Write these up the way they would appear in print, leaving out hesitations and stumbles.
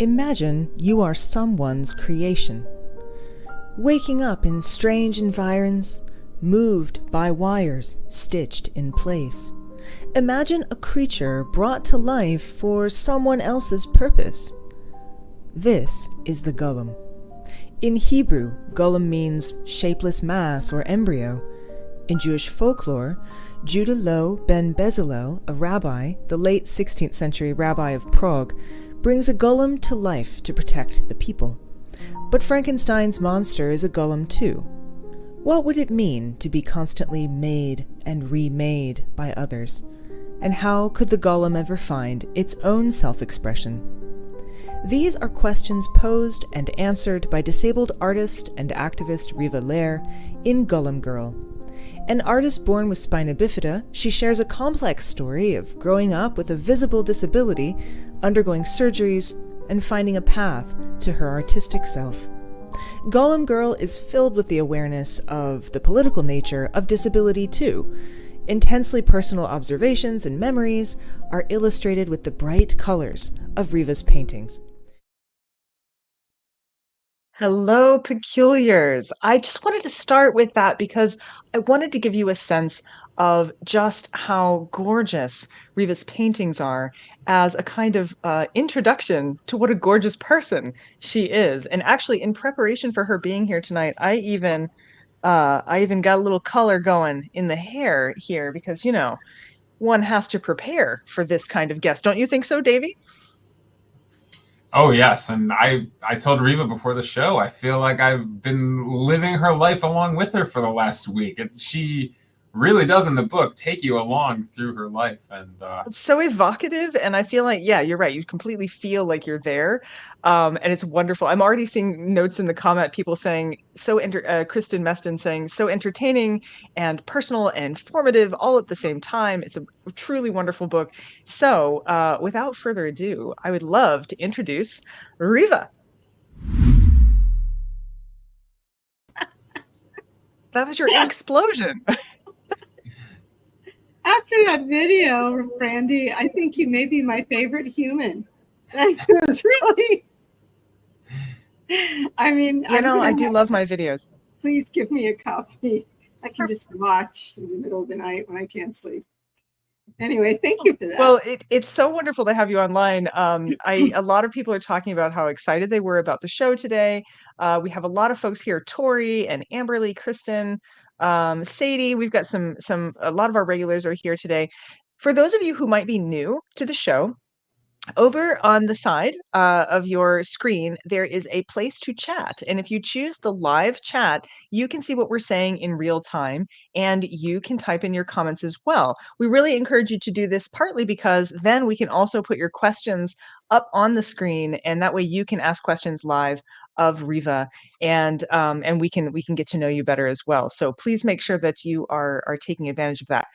Imagine you are someone's creation, waking up in strange environs, moved by wires stitched in place. Imagine a creature brought to life for someone else's purpose. This is the golem. In Hebrew, golem means shapeless mass or embryo. In Jewish folklore, Judah Loew ben Bezalel, a rabbi, the late 16th century rabbi of Prague, brings a golem to life to protect the people. But Frankenstein's monster is a golem too. What would it mean to be constantly made and remade by others? And how could the golem ever find its own self-expression? These are questions posed and answered by disabled artist and activist Riva Lehrer in Golem Girl. An artist born with spina bifida, she shares a complex story of growing up with a visible disability, undergoing surgeries, and finding a path to her artistic self. Golem Girl is filled with the awareness of the political nature of disability too. Intensely personal observations and memories are illustrated with the bright colors of Riva's paintings. Hello, peculiars. I just wanted to start with that because I wanted to give you a sense of just how gorgeous Riva's paintings are as a kind of introduction to what a gorgeous person she is. And actually, in preparation for her being here tonight, I even got a little color going in the hair here because, one has to prepare for this kind of guest. Don't you think so, Davey? Oh yes, and I told Riva before the show, I feel like I've been living her life along with her for the last week. She really does in the book take you along through her life, and It's so evocative, and I feel like, yeah, you're right. You completely feel like you're there, and it's wonderful. I'm already seeing notes in the comment, people saying Kristen Meston saying so entertaining and personal and formative all at the same time. It's a truly wonderful book. So, without further ado, I would love to introduce Riva. That was your explosion. After that video, Brandy, I think you may be my favorite human. That was really, I mean, I do love my videos. Please give me a copy. I can just watch in the middle of the night when I can't sleep. Anyway, thank you for that. Well, it's so wonderful to have you online. A lot of people are talking about how excited they were about the show today. We have a lot of folks here: Tori and Amberly, Kristen, Sadie. We've got a lot of our regulars are here today. For those of you who might be new to the show, over on the side of your screen, there is a place to chat. And if you choose the live chat, you can see what we're saying in real time, and you can type in your comments as well. We really encourage you to do this partly because then we can also put your questions up on the screen, and that way you can ask questions live of Riva, and we can get to know you better as well. So please make sure that you are taking advantage of that.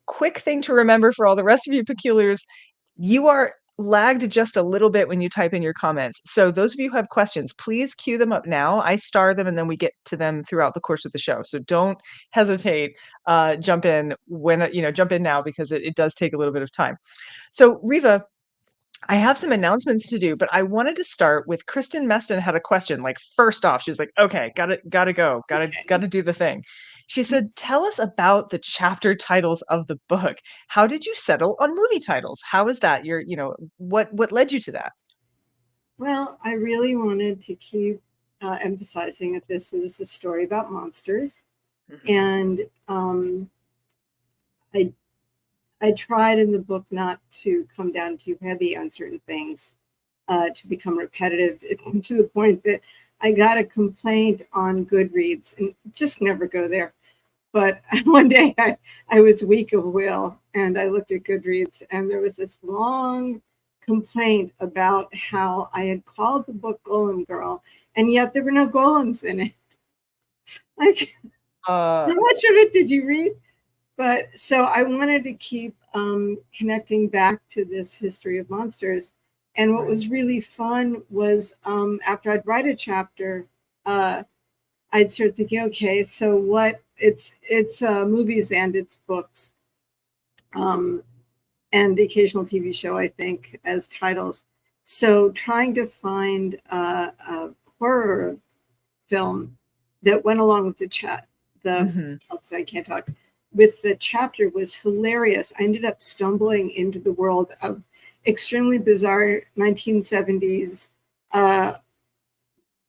Quick thing to remember for all the rest of you peculiars, you are lagged just a little bit when you type in your comments. So those of you who have questions, please queue them up now. I star them and then we get to them throughout the course of the show. So don't hesitate. Jump in jump in now because it does take a little bit of time. So Riva, I have some announcements to do, but I wanted to start with Kristen Meston had a question. Like first off, she was like, okay, gotta go, gotta do the thing. She said, tell us about the chapter titles of the book. How did you settle on movie titles? How is that? What led you to that? Well, I really wanted to keep emphasizing that this was a story about monsters. And I tried in the book not to come down too heavy on certain things, to become repetitive to the point that I got a complaint on Goodreads, and just never go there. But one day I was weak of will, and I looked at Goodreads, and there was this long complaint about how I had called the book Golem Girl, and yet there were no golems in it. Like, how much of it did you read? But so I wanted to keep connecting back to this history of monsters. And what was really fun was after I'd write a chapter, I'd start thinking, okay, so what it's movies and it's books, and the occasional TV show, I think, as titles. So trying to find a horror film that went along with I can't talk, with the chapter was hilarious. I ended up stumbling into the world of extremely bizarre 1970s,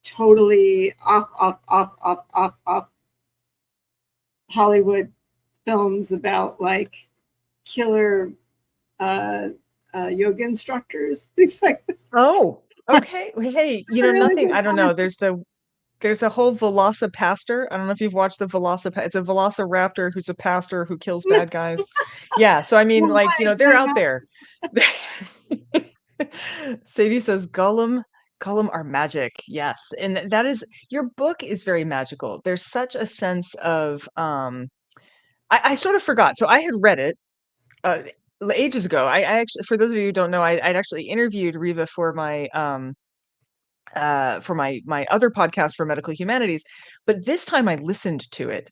totally off Hollywood films about like killer yoga instructors, things like that. Oh, okay. Hey, you know, Really nothing, good I don't know. time. There's a whole Velocipastor. I don't know if you've watched the it's a Velociraptor who's a pastor who kills bad guys. Yeah, so I mean, Well, like, you know, they're out I there. Sadie says Gollum are magic. Yes. And that is, your book is very magical. There's such a sense of I sort of forgot. So I had read it uh ages ago. I actually, for those of you who don't know, I'd actually interviewed Riva for my other podcast for medical humanities, but this time I listened to it.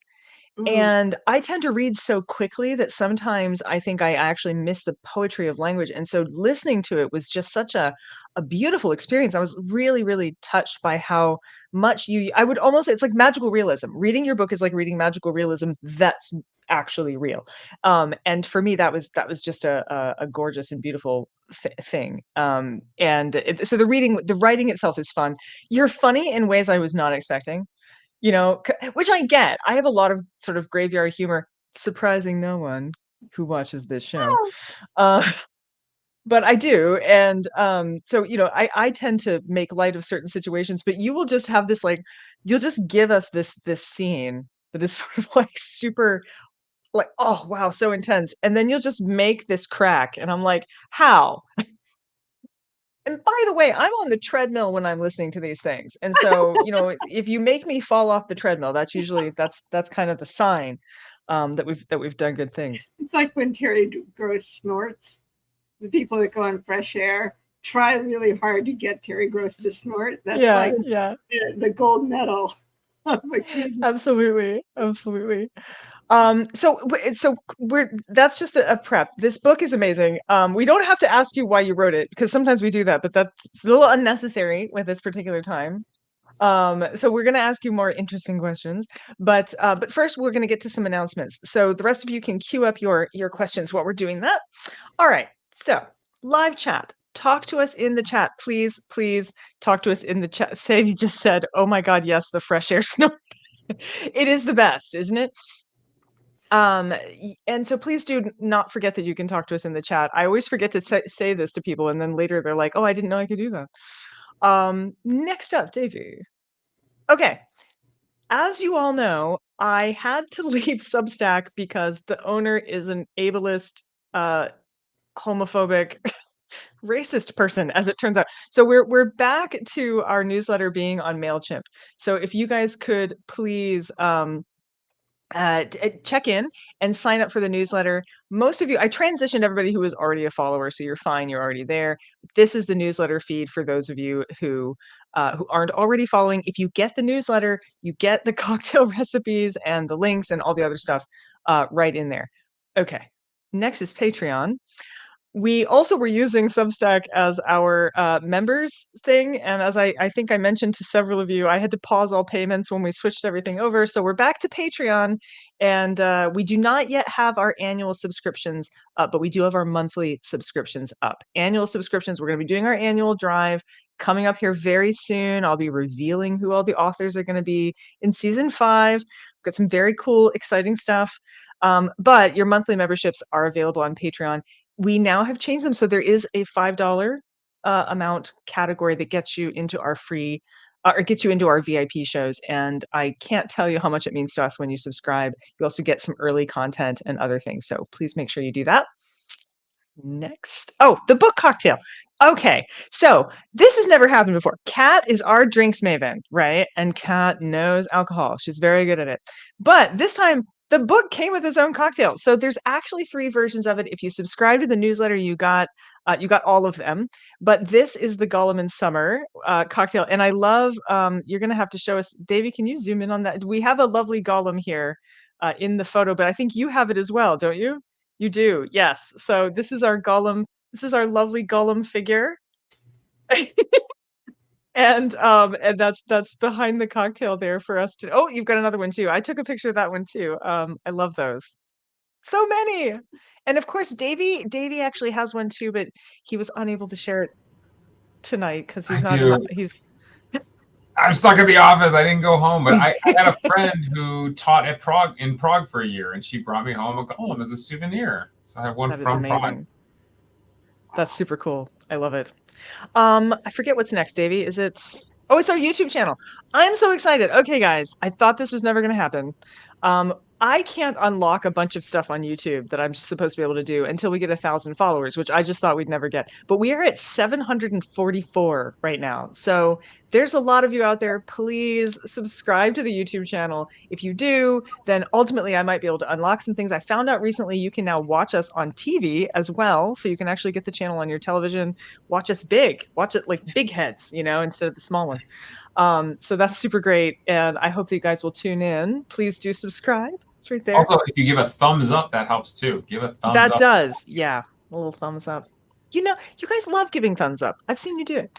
Mhm. And I tend to read so quickly that sometimes I think I actually miss the poetry of language. And so listening to it was just such a beautiful experience. I was really, really touched by how much I would almost say it's like magical realism. Reading your book is like reading magical realism that's actually real. And for me, that was just a gorgeous and beautiful thing. So the writing itself is fun. You're funny in ways I was not expecting, you know, which I get. I have a lot of sort of graveyard humor, surprising no one who watches this show. Oh, Uh, but I do. And so, you know, I tend to make light of certain situations, but you will just have this like, you'll just give us this scene that is sort of like super like, oh wow, so intense. And then you'll just make this crack. And I'm like, how? And by the way, I'm on the treadmill when I'm listening to these things. And so, you know, if you make me fall off the treadmill, that's usually that's kind of the sign that we've done good things. it's like when Terry Gross snorts. The people that go on fresh air try really hard to get Terry Gross to snort. That's Yeah, like yeah. the gold medal of achievement. Absolutely. Absolutely. So we're that's just a prep. This book is amazing. We don't have to ask you why you wrote it because sometimes we do that, but that's a little unnecessary with this particular time. So we're going to ask you more interesting questions, but first we're going to get to some announcements. So the rest of you can queue up your questions while we're doing that. All right. So live chat. Talk to us in the chat, please. Please talk to us in the chat. Sadie just said, "Oh my God, yes, the fresh air snort. It is the best, isn't it?" And so please do not forget that you can talk to us in the chat. I always forget to say this to people, and then later they're like, "Oh, I didn't know I could do that." Next up, Davey. Okay. As you all know, I had to leave Substack because the owner is an ableist, uh, homophobic, racist person, as it turns out. So we're back to our newsletter being on MailChimp. So if you guys could please check in and sign up for the newsletter. Most of you, I transitioned everybody who was already a follower, so you're fine. You're already there. This is the newsletter feed for those of you who aren't already following. If you get the newsletter, you get the cocktail recipes and the links and all the other stuff right in there. Okay. Next is Patreon. We also were using Substack as our members thing. And as I think I mentioned to several of you, I had to pause all payments when we switched everything over. So we're back to Patreon. And we do not yet have our annual subscriptions up, but we do have our monthly subscriptions up. Annual subscriptions, we're going to be doing our annual drive coming up here very soon. I'll be revealing who all the authors are going to be in season 5. We've got some very cool, exciting stuff. But your monthly memberships are available on Patreon. We now have changed them. So there is a $5 amount category that gets you into our free or gets you into our VIP shows. And I can't tell you how much it means to us when you subscribe. You also get some early content and other things. So please make sure you do that. Next. Oh, the book cocktail. Okay. So this has never happened before. Kat is our drinks maven, right? And Kat knows alcohol. She's very good at it. But this time the book came with its own cocktail. So there's actually 3 versions of it. If you subscribe to the newsletter, you got all of them. But this is the Gollum in Summer cocktail. And I love, you're going to have to show us, Davey, can you zoom in on that? We have a lovely Gollum here in the photo, but I think you have it as well, don't you? You do, yes. So this is our Gollum. This is our lovely Gollum figure. And that's behind the cocktail there for us to. Oh, you've got another one too. I took a picture of that one too. I love those. So many. And of course, Davey actually has one too, but he was unable to share it tonight because I he's not do. he's I'm stuck at the office. I didn't go home, but I had a friend who taught at Prague for a year, and she brought me home a golem as a souvenir. So I have one that is from Prague. amazing. That's super cool. I love it. I forget what's next, Davey. Is it? Oh, it's our YouTube channel. I'm so excited. Okay, guys, I thought this was never going to happen. I can't unlock a bunch of stuff on YouTube that I'm supposed to be able to do until we get 1,000 followers, which I just thought we'd never get. But we are at 744 right now. So there's a lot of you out there. Please subscribe to the YouTube channel. If you do, then ultimately I might be able to unlock some things. I found out recently you can now watch us on TV as well. So you can actually get the channel on your television, watch us big, watch it like big heads, instead of the small ones. So that's super great. And I hope that you guys will tune in. Please do subscribe. It's right there. Also, if you give a thumbs up, that helps too. Give a thumbs That up. does. Yeah. A little thumbs up. You guys love giving thumbs up. I've seen you do it.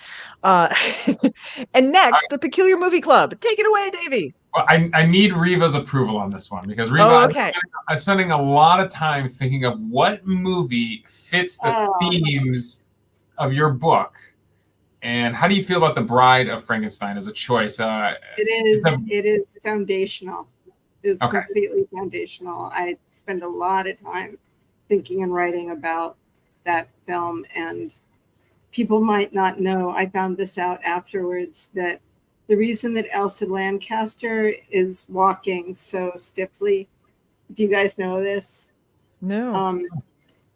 And next, the Peculiar Movie Club. Take it away, Davey. Well, I need Riva's approval on this one because Riva, Oh, okay. I'm spending a lot of time thinking of what movie fits the themes of your book. And how do you feel about The Bride of Frankenstein as a choice? It is foundational. It is Okay. completely foundational. I spend a lot of time thinking and writing about that film, and people might not know. I found this out afterwards, that the reason that Elsa Lancaster is walking so stiffly, do you guys know this? No.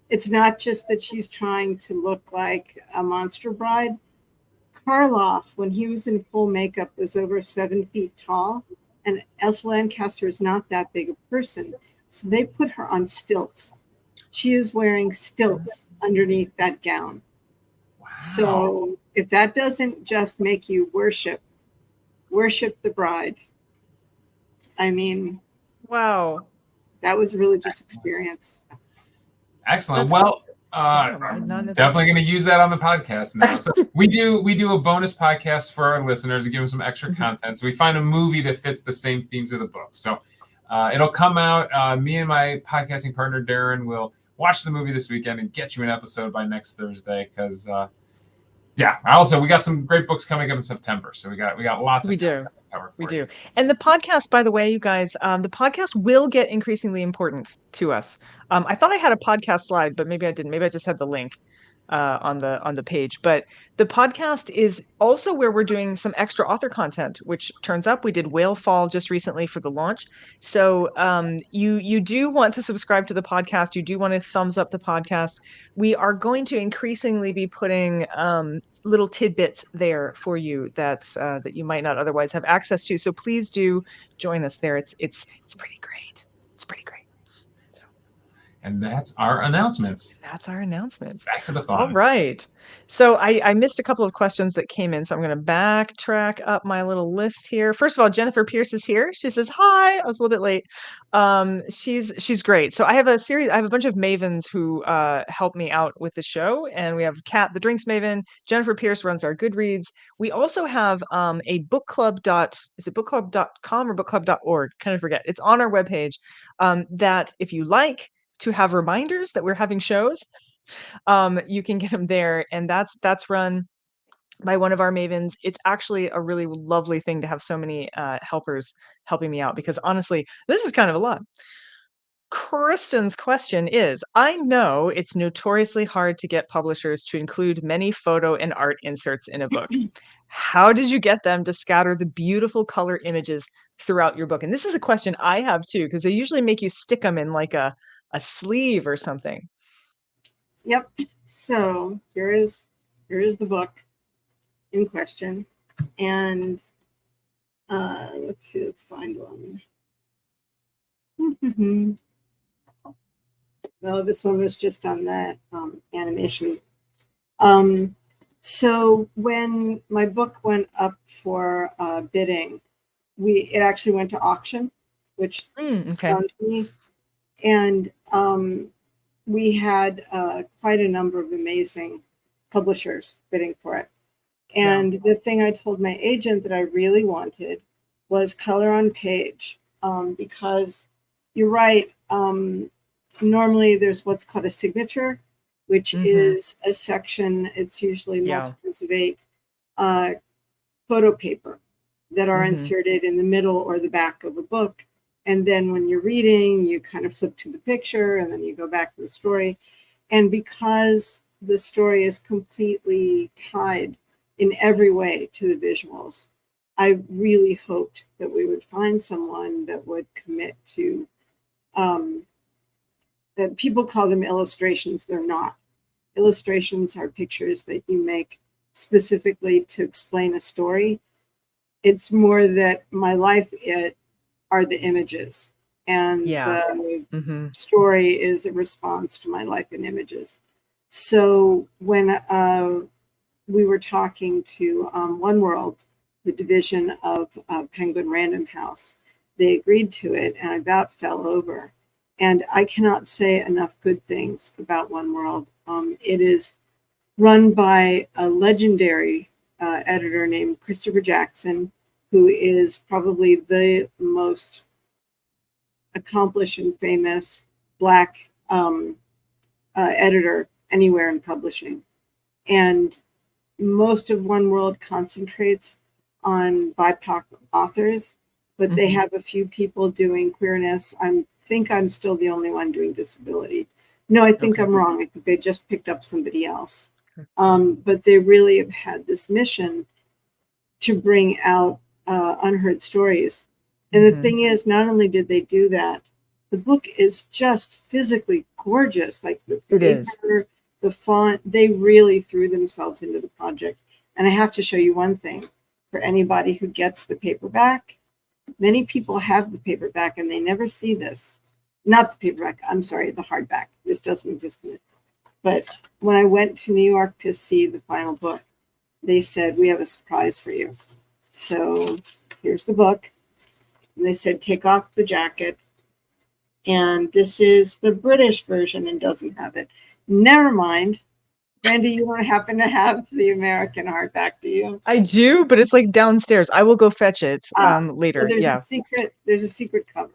It's not just that she's trying to look like a monster bride. Karloff, when he was in full makeup, was over 7 feet tall, and Elsa Lancaster is not that big a person. So they put her on stilts. She is wearing stilts underneath that gown. Wow. So if that doesn't just make you worship the bride, I mean, wow, that was a religious experience. Excellent. That's well, damn, I'm none of definitely that. going to use that on the podcast now. So we do a bonus podcast for our listeners to give them some extra content. So we find a movie that fits the same themes of the book. So it'll come out. Me and my podcasting partner Darren will watch the movie this weekend and get you an episode by next Thursday. Because we got some great books coming up in September. So we got lots of content to cover for you. And the podcast, by the way, you guys, the podcast will get increasingly important to us. I thought I had a podcast slide, but maybe I didn't. Maybe I just had the link on the page. But the podcast is also where we're doing some extra author content, which turns up. We did Whale Fall just recently for the launch. So you do want to subscribe to the podcast. You do want to thumbs up the podcast. We are going to increasingly be putting little tidbits there for you that you might not otherwise have access to. So please do join us there. It's pretty great. It's pretty great. And that's our announcements. That's our announcements. Back to the fun. All right. So I missed a couple of questions that came in, so I'm going to backtrack up my little list here. First of all, Jennifer Pierce is here. She says, hi. I was a little bit late. She's great. So I have a bunch of mavens who help me out with the show. And we have Kat, the drinks maven. Jennifer Pierce runs our Goodreads. We also have a book club is it bookclub.com or bookclub.org? Kind of forget. It's on our webpage that if you like to have reminders that we're having shows, you can get them there, and that's run by one of our mavens. It's actually a really lovely thing to have so many helpers helping me out, because honestly, this is kind of a lot. Kristen's question is, I know it's notoriously hard to get publishers to include many photo and art inserts in a book. How did you get them to scatter the beautiful color images throughout your book? And this is a question I have too, because they usually make you stick them in like a sleeve or something. Yep. So here is the book in question, and let's see. Let's find one. No, this one was just on that animation. So when my book went up for bidding, it actually went to auction, which stunned me, and we had quite a number of amazing publishers bidding for it. And the thing I told my agent that I really wanted was color on page, because you're right. Normally there's what's called a signature, which is a section. It's usually multiples of 8 photo paper that are inserted in the middle or the back of a book. And then when you're reading, you kind of flip to the picture and then you go back to the story. And because the story is completely tied in every way to the visuals, I really hoped that we would find someone that would commit to, that people call them illustrations. They're not. Illustrations are pictures that you make specifically to explain a story. It's more that my life are the images, and the story is a response to my life in images. So when we were talking to One World, the division of Penguin Random House, they agreed to it, and I about fell over. And I cannot say enough good things about One World. It is run by a legendary editor named Christopher Jackson, who is probably the most accomplished and famous Black editor anywhere in publishing. And most of One World concentrates on BIPOC authors, but they have a few people doing queerness. I think I'm still the only one doing disability. No, I think I'm wrong. I think they just picked up somebody else. But they really have had this mission to bring out unheard stories. And the thing is, not only did they do that, the book is just physically gorgeous. Like the paper, the font, they really threw themselves into the project. And I have to show you one thing. For anybody who gets the paperback, many people have the paperback and they never see this. Not the paperback, I'm sorry, the hardback. This doesn't exist in it. But when I went to New York to see the final book, they said, we have a surprise for you. So here's the book. And they said, take off the jacket. And this is the British version and doesn't have it. Never mind. Brandy, you don't happen to have the American hardback, do you? I do, but it's like downstairs. I will go fetch it later. Well, there's a secret cover.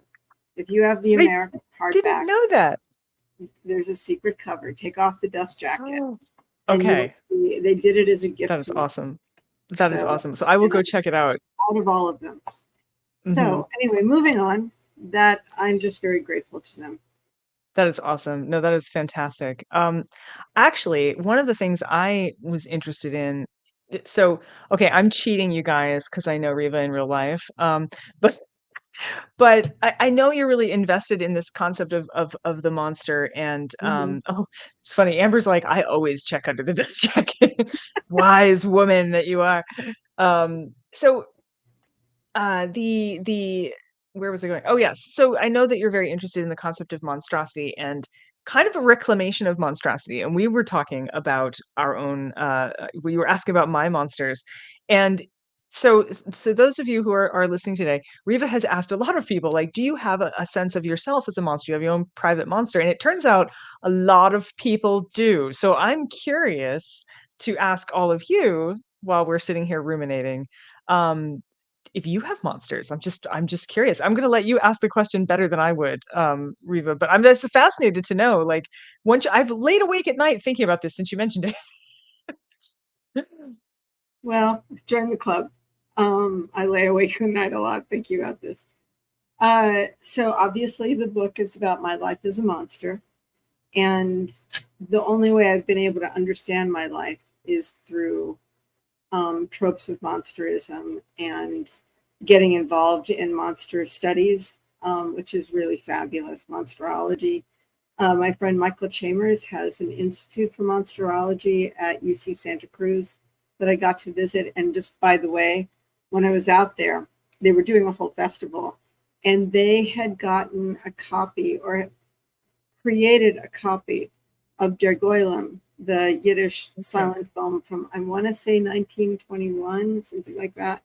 If you have the American hardback, didn't know that. There's a secret cover. Take off the dust jacket. Oh, okay. They did it as a gift. That is awesome. That is awesome. So I will go check it out. Out of all of them. So anyway, moving on. That I'm just very grateful to them. That is awesome. No, that is fantastic. Actually, one of the things I was interested in, so okay, I'm cheating you guys because I know Riva in real life. But I know you're really invested in this concept of the monster. And oh, it's funny. Amber's like, I always check under the dust jacket. Wise woman that you are. So the where was I going? Oh, yes. So I know that you're very interested in the concept of monstrosity and kind of a reclamation of monstrosity. And we were talking about our own, we were asking about my monsters. And so those of you who are listening today, Riva has asked a lot of people, like, do you have a sense of yourself as a monster? Do you have your own private monster? And it turns out a lot of people do. So I'm curious to ask all of you while we're sitting here ruminating, if you have monsters. I'm just curious. I'm going to let you ask the question better than I would, Riva, but I'm just fascinated to know, like, I've laid awake at night thinking about this since you mentioned it. Well, join the club. I lay awake at night a lot thinking about this. So obviously the book is about my life as a monster. And the only way I've been able to understand my life is through tropes of monsterism and getting involved in monster studies, which is really fabulous, monsterology. My friend Michael Chambers has an Institute for Monsterology at UC Santa Cruz that I got to visit. And just by the way, when I was out there, they were doing a whole festival and they had gotten a copy or created a copy of Der Golem, the Yiddish silent film from, I want to say 1921, something like that.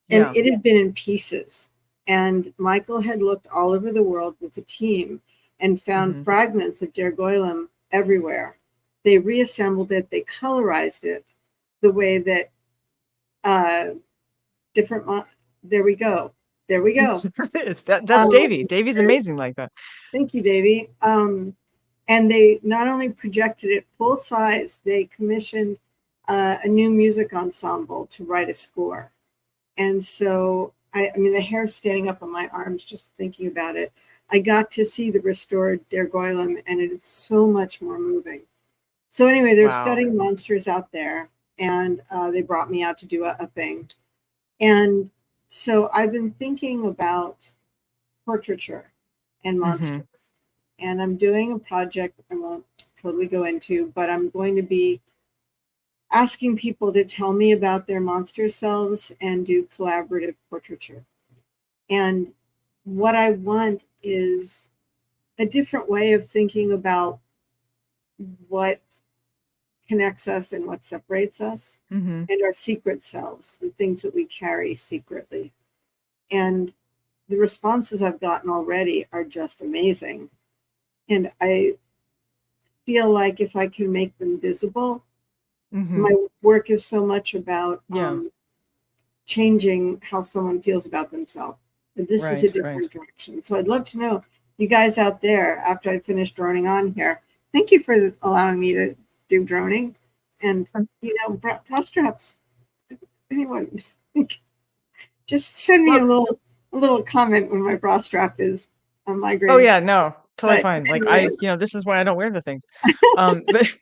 And it had been in pieces. And Michael had looked all over the world with a team and found fragments of Der Golem everywhere. They reassembled it, they colorized it the way that different. There we go. There we go. That's Davy. Davy's amazing like that. Thank you, Davy. And they not only projected it full size, they commissioned a new music ensemble to write a score. And so, I mean, the hair standing up on my arms just thinking about it. I got to see the restored Der Golem, and it is so much more moving. So anyway, they're studying monsters out there, and they brought me out to do a thing. And so I've been thinking about portraiture and monsters. And I'm doing a project I won't totally go into, but I'm going to be asking people to tell me about their monster selves and do collaborative portraiture. And what I want is a different way of thinking about what connects us and what separates us, and our secret selves, the things that we carry secretly. And the responses I've gotten already are just amazing. And I feel like if I can make them visible, my work is so much about changing how someone feels about themselves. And this is a different direction. So I'd love to know, you guys out there, after I finish droning on here, thank you for allowing me to do droning. And, you know, bra straps, anyone, just send me a little comment when my bra strap is migrating. Oh yeah, no, totally fine. Like this is why I don't wear the things. But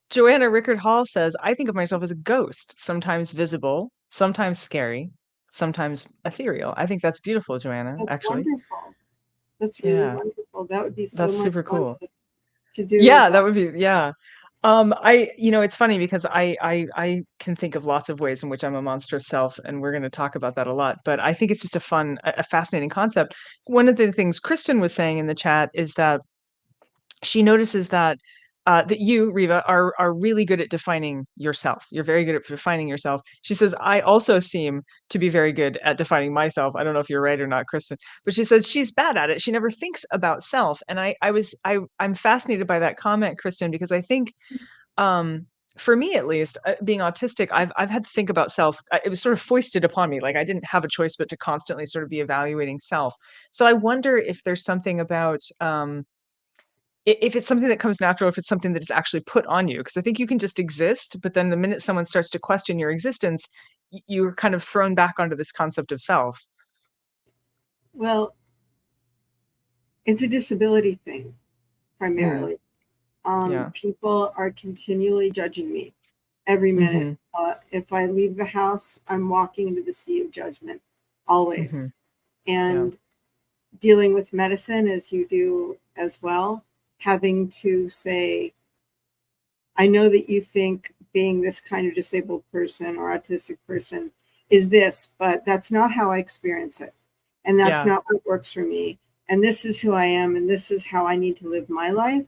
Joanna Rickard Hall says, I think of myself as a ghost, sometimes visible, sometimes scary, sometimes ethereal. I think that's beautiful, Joanna. That's actually wonderful. That's really wonderful. That would be so that's much super fun cool to do. That would be it's funny because I can think of lots of ways in which I'm a monstrous self, and we're going to talk about that a lot. But I think it's just a fascinating concept. One of the things Kristen was saying in the chat is that she notices that that you, Riva, are really good at defining yourself. You're very good at defining yourself. She says, I also seem to be very good at defining myself. I don't know if you're right or not, Kristen, but she says she's bad at it. She never thinks about self. And I'm fascinated by that comment, Kristen, because I think for me at least, being autistic, I've had to think about self. It was sort of foisted upon me. Like I didn't have a choice but to constantly sort of be evaluating self. So I wonder if there's something about if it's something that comes natural, if it's something that is actually put on you, because I think you can just exist, but then the minute someone starts to question your existence, you're kind of thrown back onto this concept of self. Well, it's a disability thing, primarily. People are continually judging me every minute. If I leave the house, I'm walking into the sea of judgment, always. And dealing with medicine, as you do as well, having to say, I know that you think being this kind of disabled person or autistic person is this, but that's not how I experience it. And that's not what works for me. And this is who I am, and this is how I need to live my life.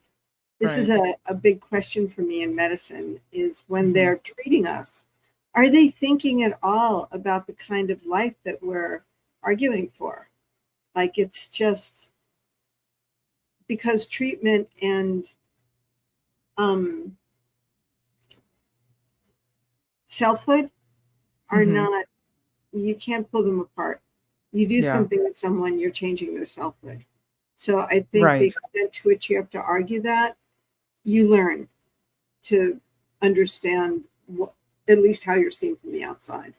This is a big question for me in medicine, is when they're treating us, are they thinking at all about the kind of life that we're arguing for? Like, it's just because treatment and selfhood are not, you can't pull them apart. You do something with someone, you're changing their selfhood. So I think the extent to which you have to argue that, you learn to understand at least how you're seen from the outside.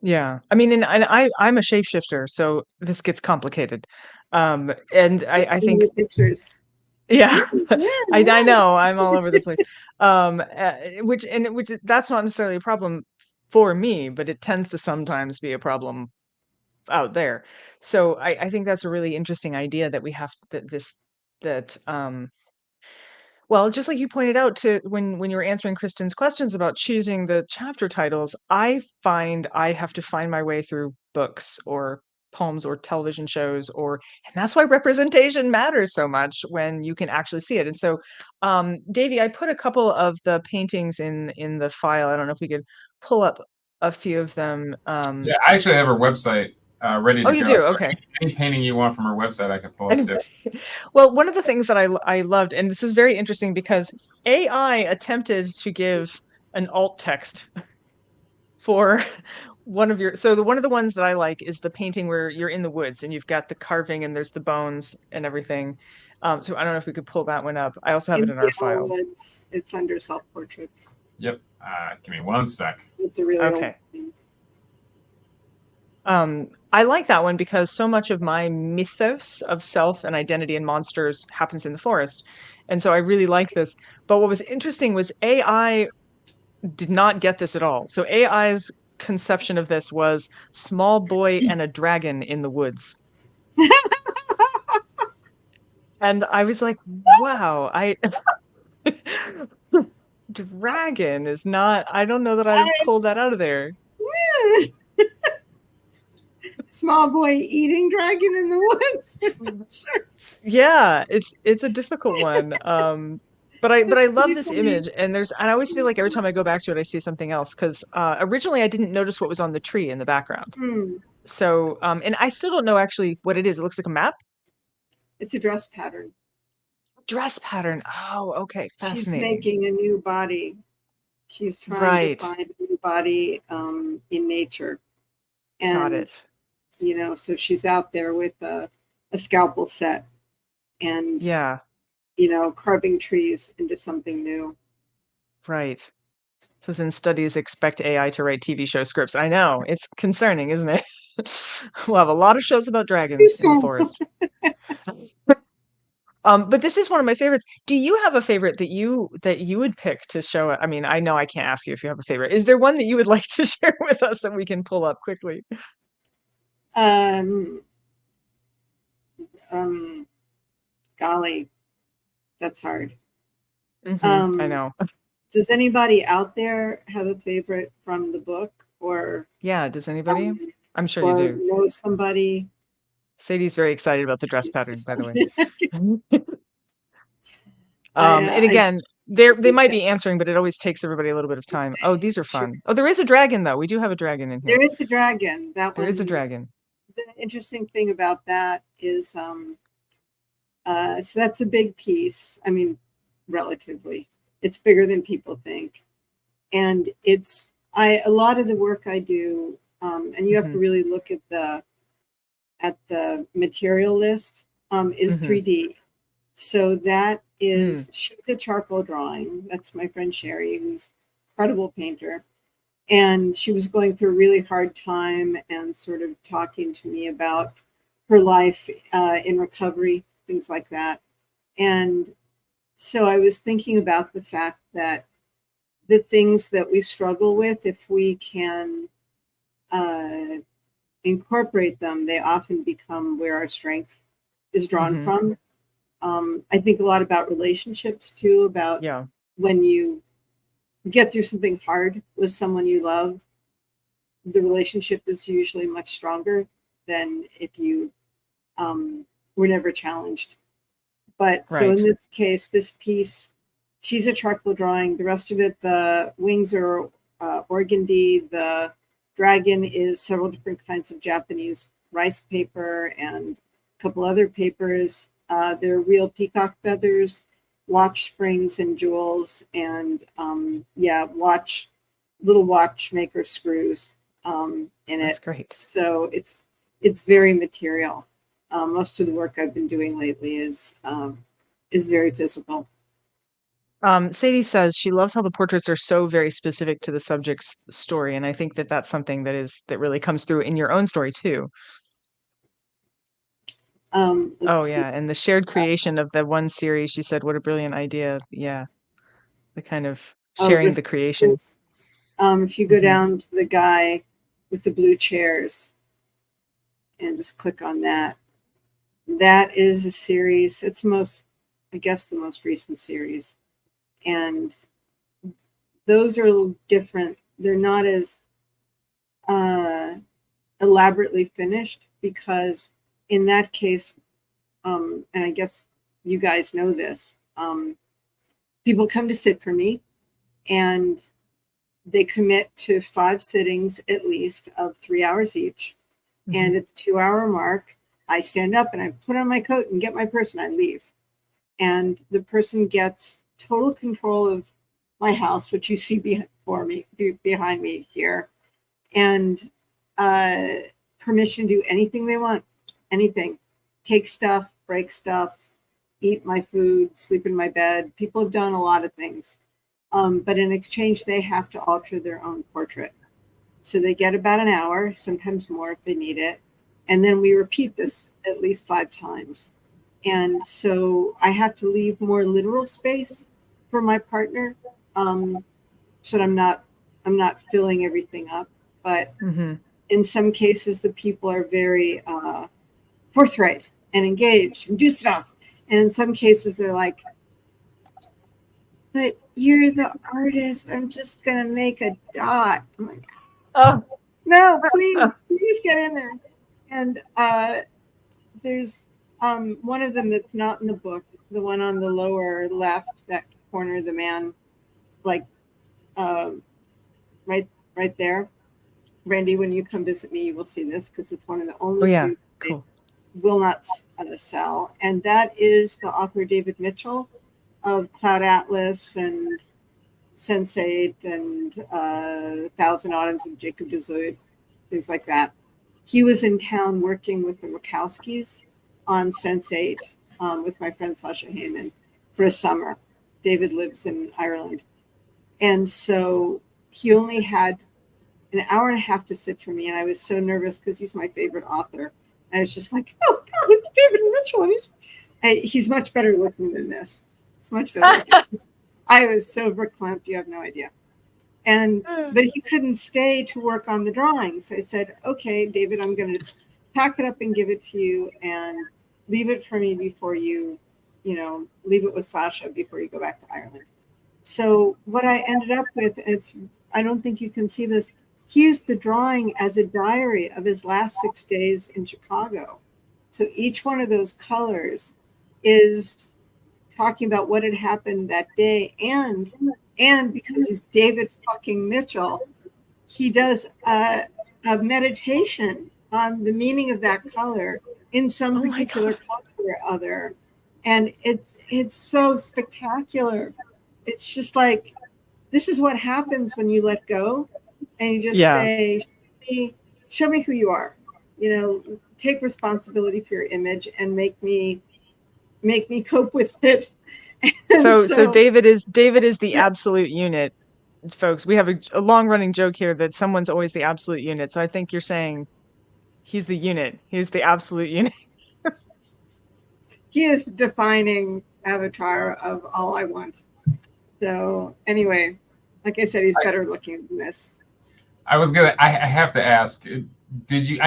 Yeah, I mean, and I'm a shapeshifter, so this gets complicated. And I think pictures. Yeah, I know I'm all over the place. Which that's not necessarily a problem for me, but it tends to sometimes be a problem out there. So I think that's a really interesting idea that we have well, just like you pointed out to when you were answering Kristen's questions about choosing the chapter titles, I find I have to find my way through books or poems or television shows, and that's why representation matters so much when you can actually see it. And so, Davey, I put a couple of the paintings in the file. I don't know if we could pull up a few of them. Yeah, I actually have her website ready to you go. do? So Okay. Any painting you want from her website, I can pull up too. Well, one of the things that I loved, and this is very interesting because AI attempted to give an alt text for one of your, so one of the ones that I like is the painting where you're in the woods and you've got the carving and there's the bones and everything. So I don't know if we could pull that one up. I also have it In in the our file. Woods, it's under self-portraits. Yep. Give me one sec. It's a really old Okay. thing. I like that one because so much of my mythos of self and identity and monsters happens in the forest. And so I really like this. But what was interesting was AI did not get this at all. So AI's conception of this was small boy and a dragon in the woods. And I was like, wow, dragon is not, I don't know that I pulled that out of there. Small boy eating dragon in the woods. Yeah, it's a difficult one. But I love this image, and I always feel like every time I go back to it, I see something else because originally I didn't notice what was on the tree in the background. So and I still don't know actually what it is. It looks like a map. It's a dress pattern. Dress pattern. Oh, okay, She's fascinating. making a new body. She's trying to find a new body in nature. And, got it. You know, so she's out there with a scalpel set and, yeah, you know, carving trees into something new. Right. Says in studies expect AI to write TV show scripts. I know, it's concerning, isn't it? We'll have a lot of shows about dragons in the forest. But this is one of my favorites. Do you have a favorite that you would pick to show? I mean, I know I can't ask you if you have a favorite. Is there one that you would like to share with us that we can pull up quickly? Golly, that's hard. I know. Does anybody out there have a favorite from the book, or yeah, does anybody? I'm sure you do. Know somebody? Sadie's very excited about the dress pattern, by the way. And again, they might be answering, but it always takes everybody a little bit of time. Oh, these are fun. Sure. Oh, there is a dragon though. We do have a dragon in here. There is a dragon. There is a dragon. The interesting thing about that is, so that's a big piece. I mean, relatively, it's bigger than people think, and a lot of the work I do, and you have to really look at the material list, is 3D. So that is, she's a charcoal drawing. That's my friend Sherry, who's an incredible painter. And she was going through a really hard time and sort of talking to me about her life in recovery, things like that. And so I was thinking about the fact that the things that we struggle with, if we can incorporate them, they often become where our strength is drawn from. I think a lot about relationships too, about when you get through something hard with someone you love, the relationship is usually much stronger than if you were never challenged. But so in this case, this piece, she's a charcoal drawing. The rest of it, the wings are organdy. The dragon is several different kinds of Japanese rice paper and a couple other papers. They're real peacock feathers, watch springs and jewels, and little watchmaker screws in it. That's great. So it's very material. Most of the work I've been doing lately is very physical. Sadie says she loves how the portraits are so very specific to the subject's story, and I think that that's something that really comes through in your own story too. And the shared creation of the one series, she said, what a brilliant idea. Yeah, the kind of sharing the creation. If you go down to the guy with the blue chairs and just click on that, that is a series. It's the most recent series, and those are a little different. They're not as elaborately finished, because in that case, and I guess you guys know this, people come to sit for me, and they commit to 5 sittings at least of 3 hours each. And at the 2-hour mark, I stand up and I put on my coat and get my person. I leave, and the person gets total control of my house, which you see behind me here. and permission to do anything they want, anything. Take stuff, break stuff, eat my food, sleep in my bed. People have done a lot of things. But in exchange, they have to alter their own portrait. So they get about an hour, sometimes more if they need it. And then we repeat this at least 5 times. And so I have to leave more literal space for my partner, so that I'm not filling everything up. But in some cases, the people are very forthright and engaged and do stuff. And in some cases, they're like, but you're the artist. I'm just going to make a dot. I'm like, oh, no, please get in there. And there's one of them that's not in the book, the one on the lower left, that corner, the man, like right there. Randy, when you come visit me, you will see this because it's one of the only two cool. will not sell. And that is the author David Mitchell of Cloud Atlas and Sense8 and 1,000 Autumns of Jacob de Zoid, things like that. He was in town working with the Wachowskis on Sense8 with my friend Sasha Heyman for a summer. David lives in Ireland. And so he only had an hour and a half to sit for me. And I was so nervous because he's my favorite author. And I was just like, oh, God, it's David Mitchell. And he's much better looking than this. It's much better looking. I was so verklempt, you have no idea. But he couldn't stay to work on the drawing. So I said, okay, David, I'm going to pack it up and give it to you and leave it for me before you leave it with Sasha before you go back to Ireland. So what I ended up with, and I don't think you can see this, he used the drawing as a diary of his last 6 days in Chicago. So each one of those colors is talking about what had happened that day. And because he's David fucking Mitchell, he does a meditation on the meaning of that color in some particular color or other. And it's so spectacular. It's just like, this is what happens when you let go and you just say, show me who you are. Take responsibility for your image and make me cope with it. So David is the absolute unit, folks. We have a long-running joke here that someone's always the absolute unit. So I think you're saying he's the unit. He's the absolute unit. He is the defining avatar of all I want. So anyway, like I said, he's better looking than this. I have to ask, did you,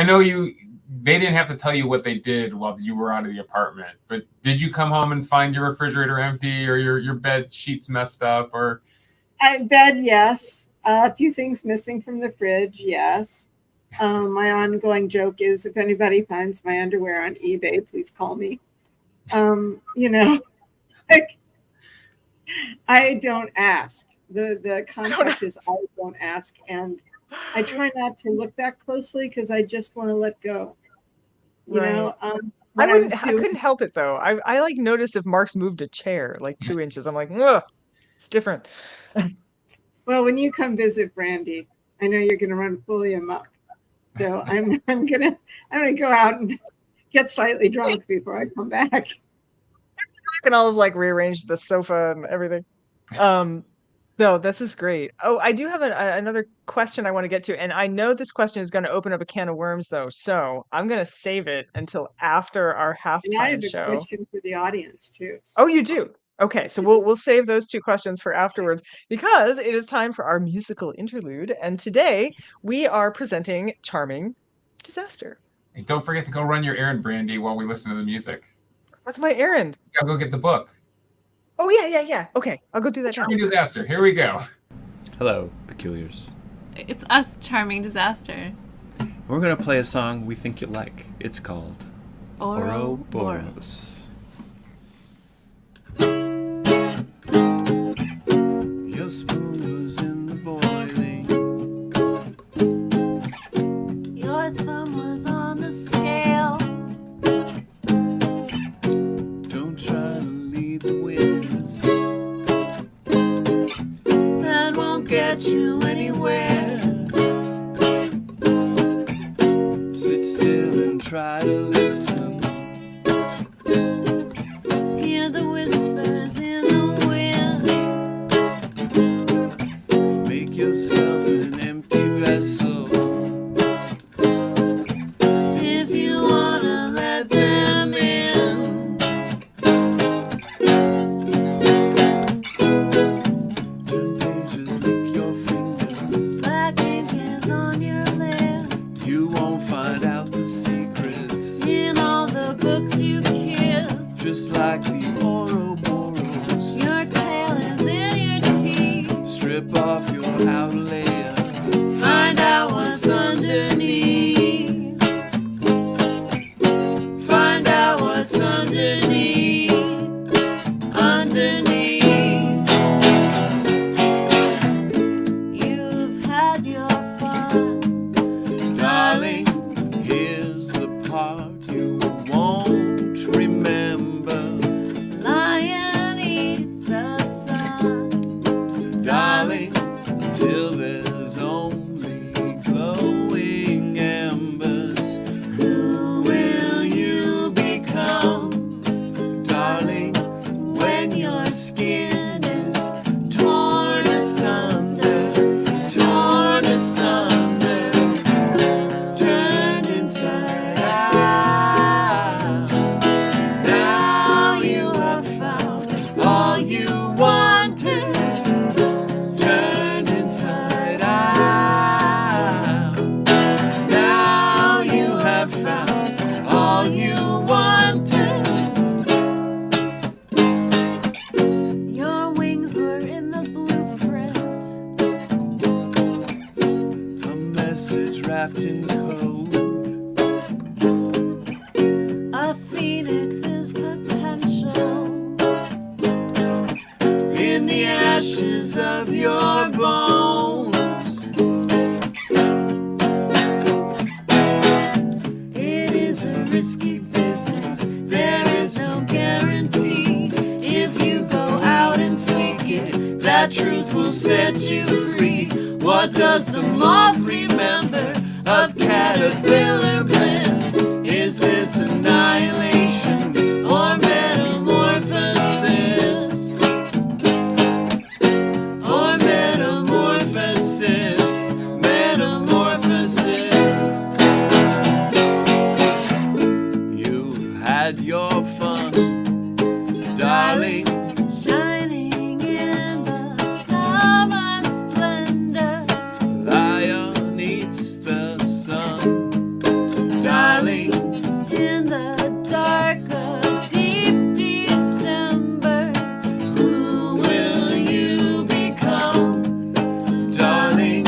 they didn't have to tell you what they did while you were out of the apartment, but did you come home and find your refrigerator empty or your bed sheets messed up or? Bed, yes. A few things missing from the fridge, yes. My ongoing joke is if anybody finds my underwear on eBay, please call me. Like, I don't ask. The concept is I don't ask. And I try not to look that closely because I just want to let go. I couldn't help it though. I like noticed if Mark's moved a chair like 2 inches. I'm like, ugh, it's different. Well, when you come visit Brandy, I know you're gonna run fully amok. So I'm gonna go out and get slightly drunk before I come back. I can all have like rearranged the sofa and everything. No, this is great. Oh, I do have another question I want to get to. And I know this question is going to open up a can of worms, though. So I'm going to save it until after our halftime show. And I have a question for the audience, too. So. Oh, you do? Okay, so we'll save those 2 questions for afterwards because it is time for our musical interlude. And today we are presenting Charming Disaster. Hey, don't forget to go run your errand, Brandy, while we listen to the music. What's my errand? You gotta go get the book. Oh, yeah. Okay, I'll go do that. Charming Disaster. Here we go. Hello, Peculiars. It's us, Charming Disaster. We're going to play a song we think you'll like. It's called Ouroboros. Your spoon was in the boiling. Your thumb was on the scale. Don't try to lead the witness. That won't get you anywhere. pieces of your bones. It is a risky business, there is no guarantee. If you go out and seek it, that truth will set you free. What does the moth remember of caterpillar bliss? Is this annihilation or metamorphosis? Or metamorphosis, metamorphosis. You've had your fun, darling. Shining in the summer splendor. Lion eats the sun, darling. In the dark of deep December. Who will you become, darling?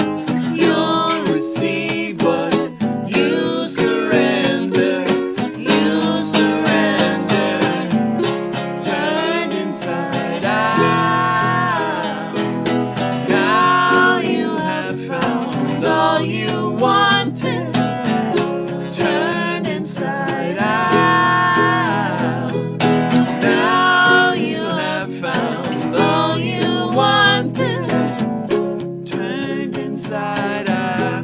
You'll receive what you surrender. You surrender, turned inside out. Now you have found all you wanted, turned inside out. Now you have found all you wanted, turned inside out.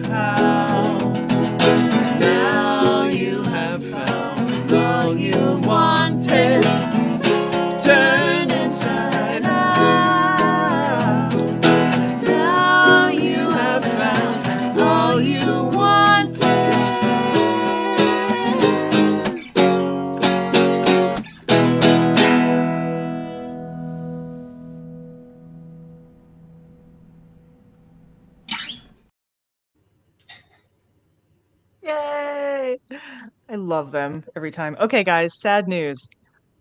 Now you have found all you wanted, turned inside out. Now you have found all you wanted. Yay! I love them every time. Okay, guys, sad news.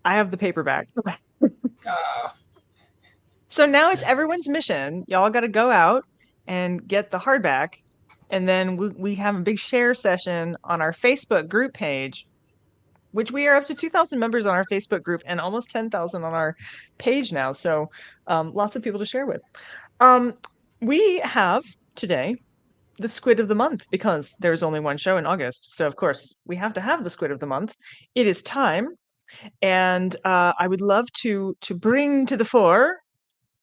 I have the paperback. So now it's everyone's mission. Y'all got to go out and get the hardback. And then we have a big share session on our Facebook group page, which we are up to 2,000 members on our Facebook group and almost 10,000 on our page now. So lots of people to share with. We have today the squid of the month because there's only one show in August. So of course we have to have the squid of the month. It is time. And I would love to bring to the fore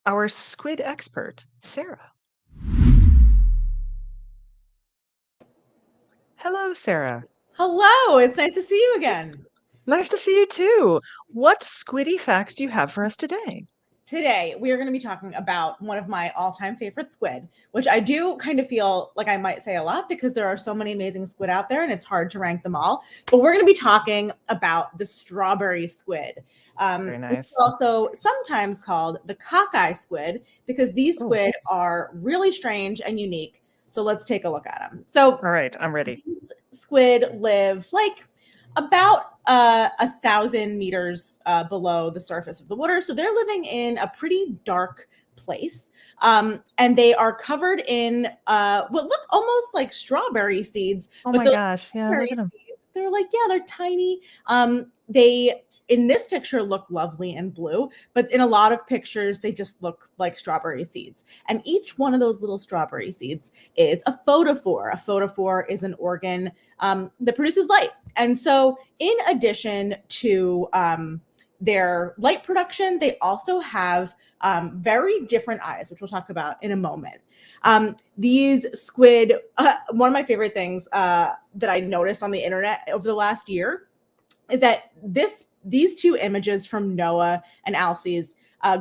our squid expert, Sarah. Hello, Sarah. Hello, it's nice to see you again. Nice to see you too. What squiddy facts do you have for us today? Today, we are going to be talking about one of my all-time favorite squid, which I do kind of feel like I might say a lot because there are so many amazing squid out there and it's hard to rank them all. But we're going to be talking about the strawberry squid. Very nice. It's also sometimes called the cockeye squid because these squid are really strange and unique. So let's take a look at them. So, all right, I'm ready. These squid live like about 1,000 meters below the surface of the water. So they're living in a pretty dark place. And they are covered in what look almost like strawberry seeds. Oh but my gosh, yeah, look at them. They're like, yeah, they're tiny. They, in this picture, look lovely and blue, but in a lot of pictures, they just look like strawberry seeds. And each one of those little strawberry seeds is a photophore. A photophore is an organ that produces light. And so in addition to their light production, they also have very different eyes, which we'll talk about in a moment. These squid, one of my favorite things that I noticed on the internet over the last year is that these two images from Noah and Alcys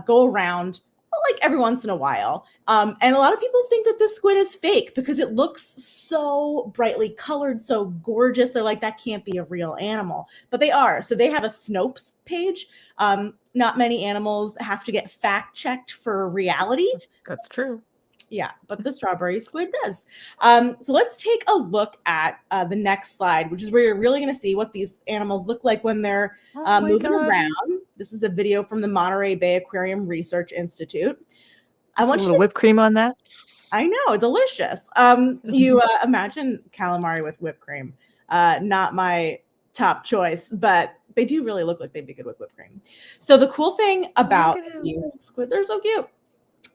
go around like every once in a while. And a lot of people think that this squid is fake because it looks so brightly colored, so gorgeous. They're like, that can't be a real animal, but they are. So they have a Snopes page. Not many animals have to get fact checked for reality. That's true. Yeah, but the strawberry squid does. So let's take a look at the next slide, which is where you're really going to see what these animals look like when they're moving around. This is a video from the Monterey Bay Aquarium Research Institute. I want a little whipped cream on that. I know, delicious. You imagine calamari with whipped cream. Not my top choice, but they do really look like they'd be good with whipped cream. So the cool thing about these squid, they're so cute.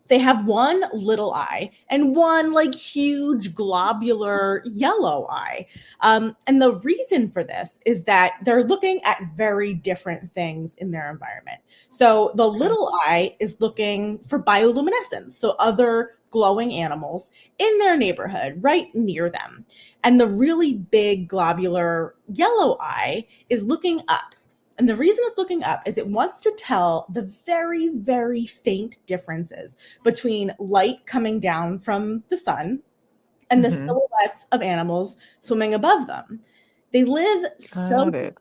they have one little eye and one like huge globular yellow eye. And the reason for this is that they're looking at very different things in their environment. So the little eye is looking for bioluminescence, so other glowing animals in their neighborhood right near them. And the really big globular yellow eye is looking up. And the reason it's looking up is it wants to tell the very, very faint differences between light coming down from the sun and the silhouettes of animals swimming above them. They live so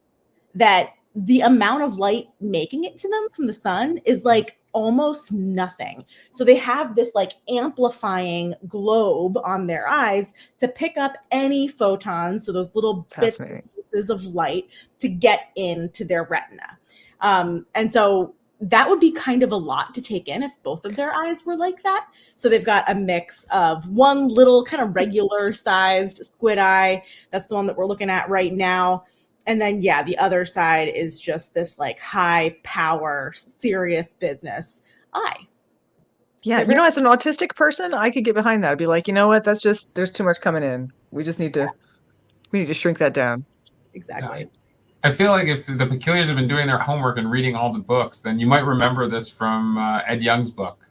that the amount of light making it to them from the sun is like almost nothing. So they have this like amplifying globe on their eyes to pick up any photons, so those little bits of light to get into their retina. And so that would be kind of a lot to take in if both of their eyes were like that. So they've got a mix of one little kind of regular sized squid eye. That's the one that we're looking at right now. And then, yeah, the other side is just this like high power, serious business eye. Yeah, you know, as an autistic person, I could get behind that. I'd be like, you know what? That's just, there's too much coming in. We just need to, we need to shrink that down. Exactly. I feel like if the Peculiars have been doing their homework and reading all the books, then you might remember this from Ed Young's book.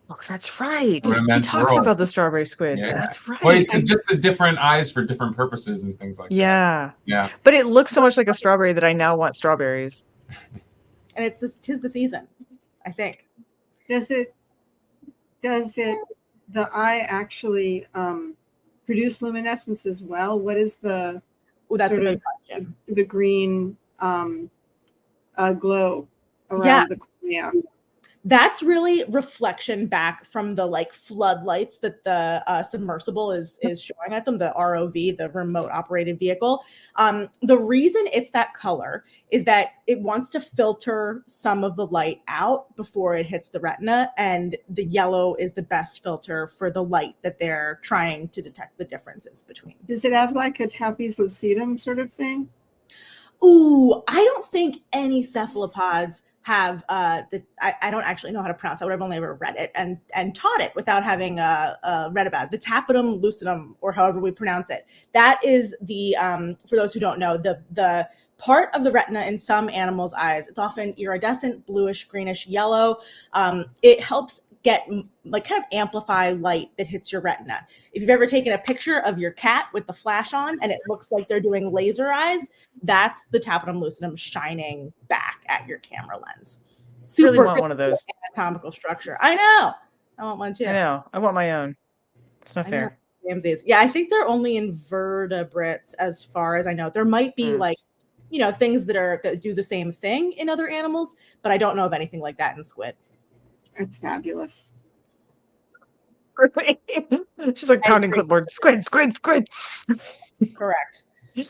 Oh, that's right. He talks about the strawberry squid. Yeah. That's right. Well, just the different eyes for different purposes and things like that. Yeah. But it looks so much like a strawberry that I now want strawberries. And it's this, 'tis the season, I think. Does it, the eye actually produce luminescence as well? What is the that's sort a of good question. The green glow around the cornea? That's really reflection back from the like floodlights that the submersible is showing at them, the ROV, the remote operated vehicle. The reason it's that color is that it wants to filter some of the light out before it hits the retina, and the yellow is the best filter for the light that they're trying to detect the differences between. Does it have like a tapes lucidum sort of thing? Ooh, I don't think any cephalopods have I don't actually know how to pronounce that. I've only ever read it and taught it without having read about it. The tapetum lucidum, or however we pronounce it. That is the for those who don't know, the part of the retina in some animals' eyes. It's often iridescent, bluish, greenish, yellow. It helps get like kind of amplify light that hits your retina. If you've ever taken a picture of your cat with the flash on and it looks like they're doing laser eyes, that's the tapetum lucidum shining back at your camera lens. Super really want one of those. Anatomical structure. I know. I want one too. I know. I want my own. It's not fair. Yeah, I think they're only invertebrates as far as I know. There might be like, you know, things that do the same thing in other animals, but I don't know of anything like that in squid. It's fabulous. She's like pounding clipboard. Squid. Correct.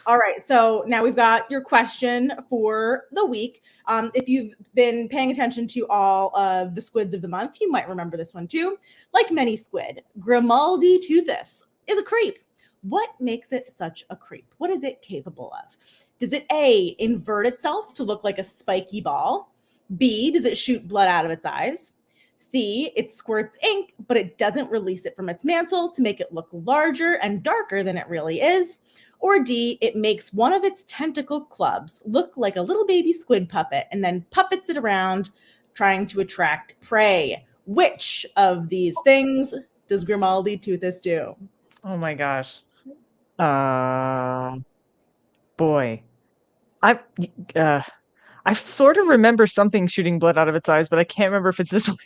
All right. So now we've got your question for the week. If you've been paying attention to all of the squids of the month, you might remember this one too. Like many squid, Grimaldi toothus is a creep. What makes it such a creep? What is it capable of? Does it A, invert itself to look like a spiky ball? B, does it shoot blood out of its eyes? C, it squirts ink, but it doesn't release it from its mantle to make it look larger and darker than it really is. Or D, it makes one of its tentacle clubs look like a little baby squid puppet and then puppets it around trying to attract prey. Which of these things does Grimaldi toothus do? Oh my gosh. Boy. I sort of remember something shooting blood out of its eyes, but I can't remember if it's this one.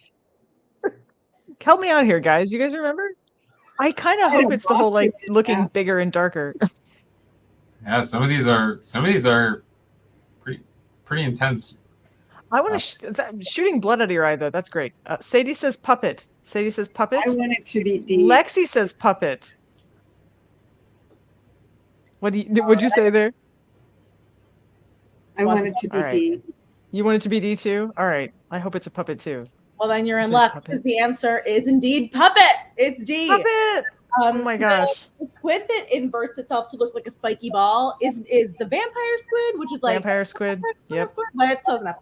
Help me out here, guys. You guys remember? I kind of hope it's the whole like looking bigger and darker. Yeah, some of these are pretty intense. I want to shooting blood out of your eye though. That's great. Sadie says puppet. I want it to be D. Lexi says puppet. What'd you say there? I want it to be D. You want it to be D too? All right. I hope it's a puppet too. Well, then you're in luck because the answer is indeed puppet. It's D. Puppet. Oh my gosh. The squid that inverts itself to look like a spiky ball is the vampire squid, which is like Vampire squid. Yep. squid, but it's close enough.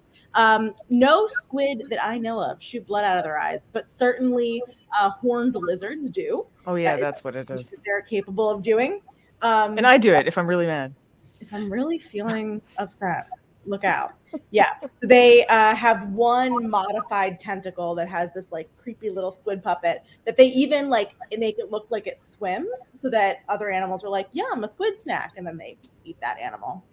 No squid that I know of shoot blood out of their eyes, but certainly horned lizards do. Oh yeah, that's what it is. They're capable of doing. And I do it if I'm really mad. If I'm really feeling upset, look out. Yeah. So they have one modified tentacle that has this like creepy little squid puppet that they even like make it look like it swims so that other animals are like, yum, a squid snack. And then they eat that animal.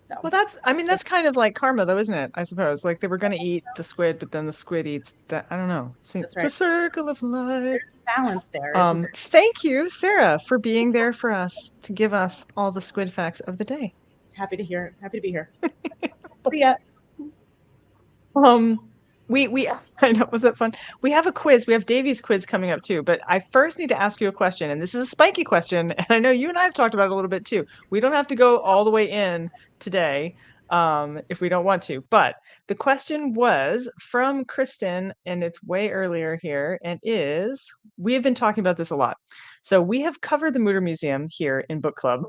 So Well, that's kind of like karma though, isn't it? I suppose. Like they were going to eat the squid, but then the squid eats that. I don't know. It's a circle of life. Balance there. Thank you, Sarah, for being there for us to give us all the squid facts of the day. Happy to hear it. Happy to be here. See ya. We I know, was that fun? We have a quiz. We have Davey's quiz coming up too, but I first need to ask you a question, and this is a spiky question, and I know you and I have talked about it a little bit too. We don't have to go all the way in today, if we don't want to, but the question was from Kristen, and it's way earlier here, and we have been talking about this a lot. So we have covered the Mutter Museum here in book club.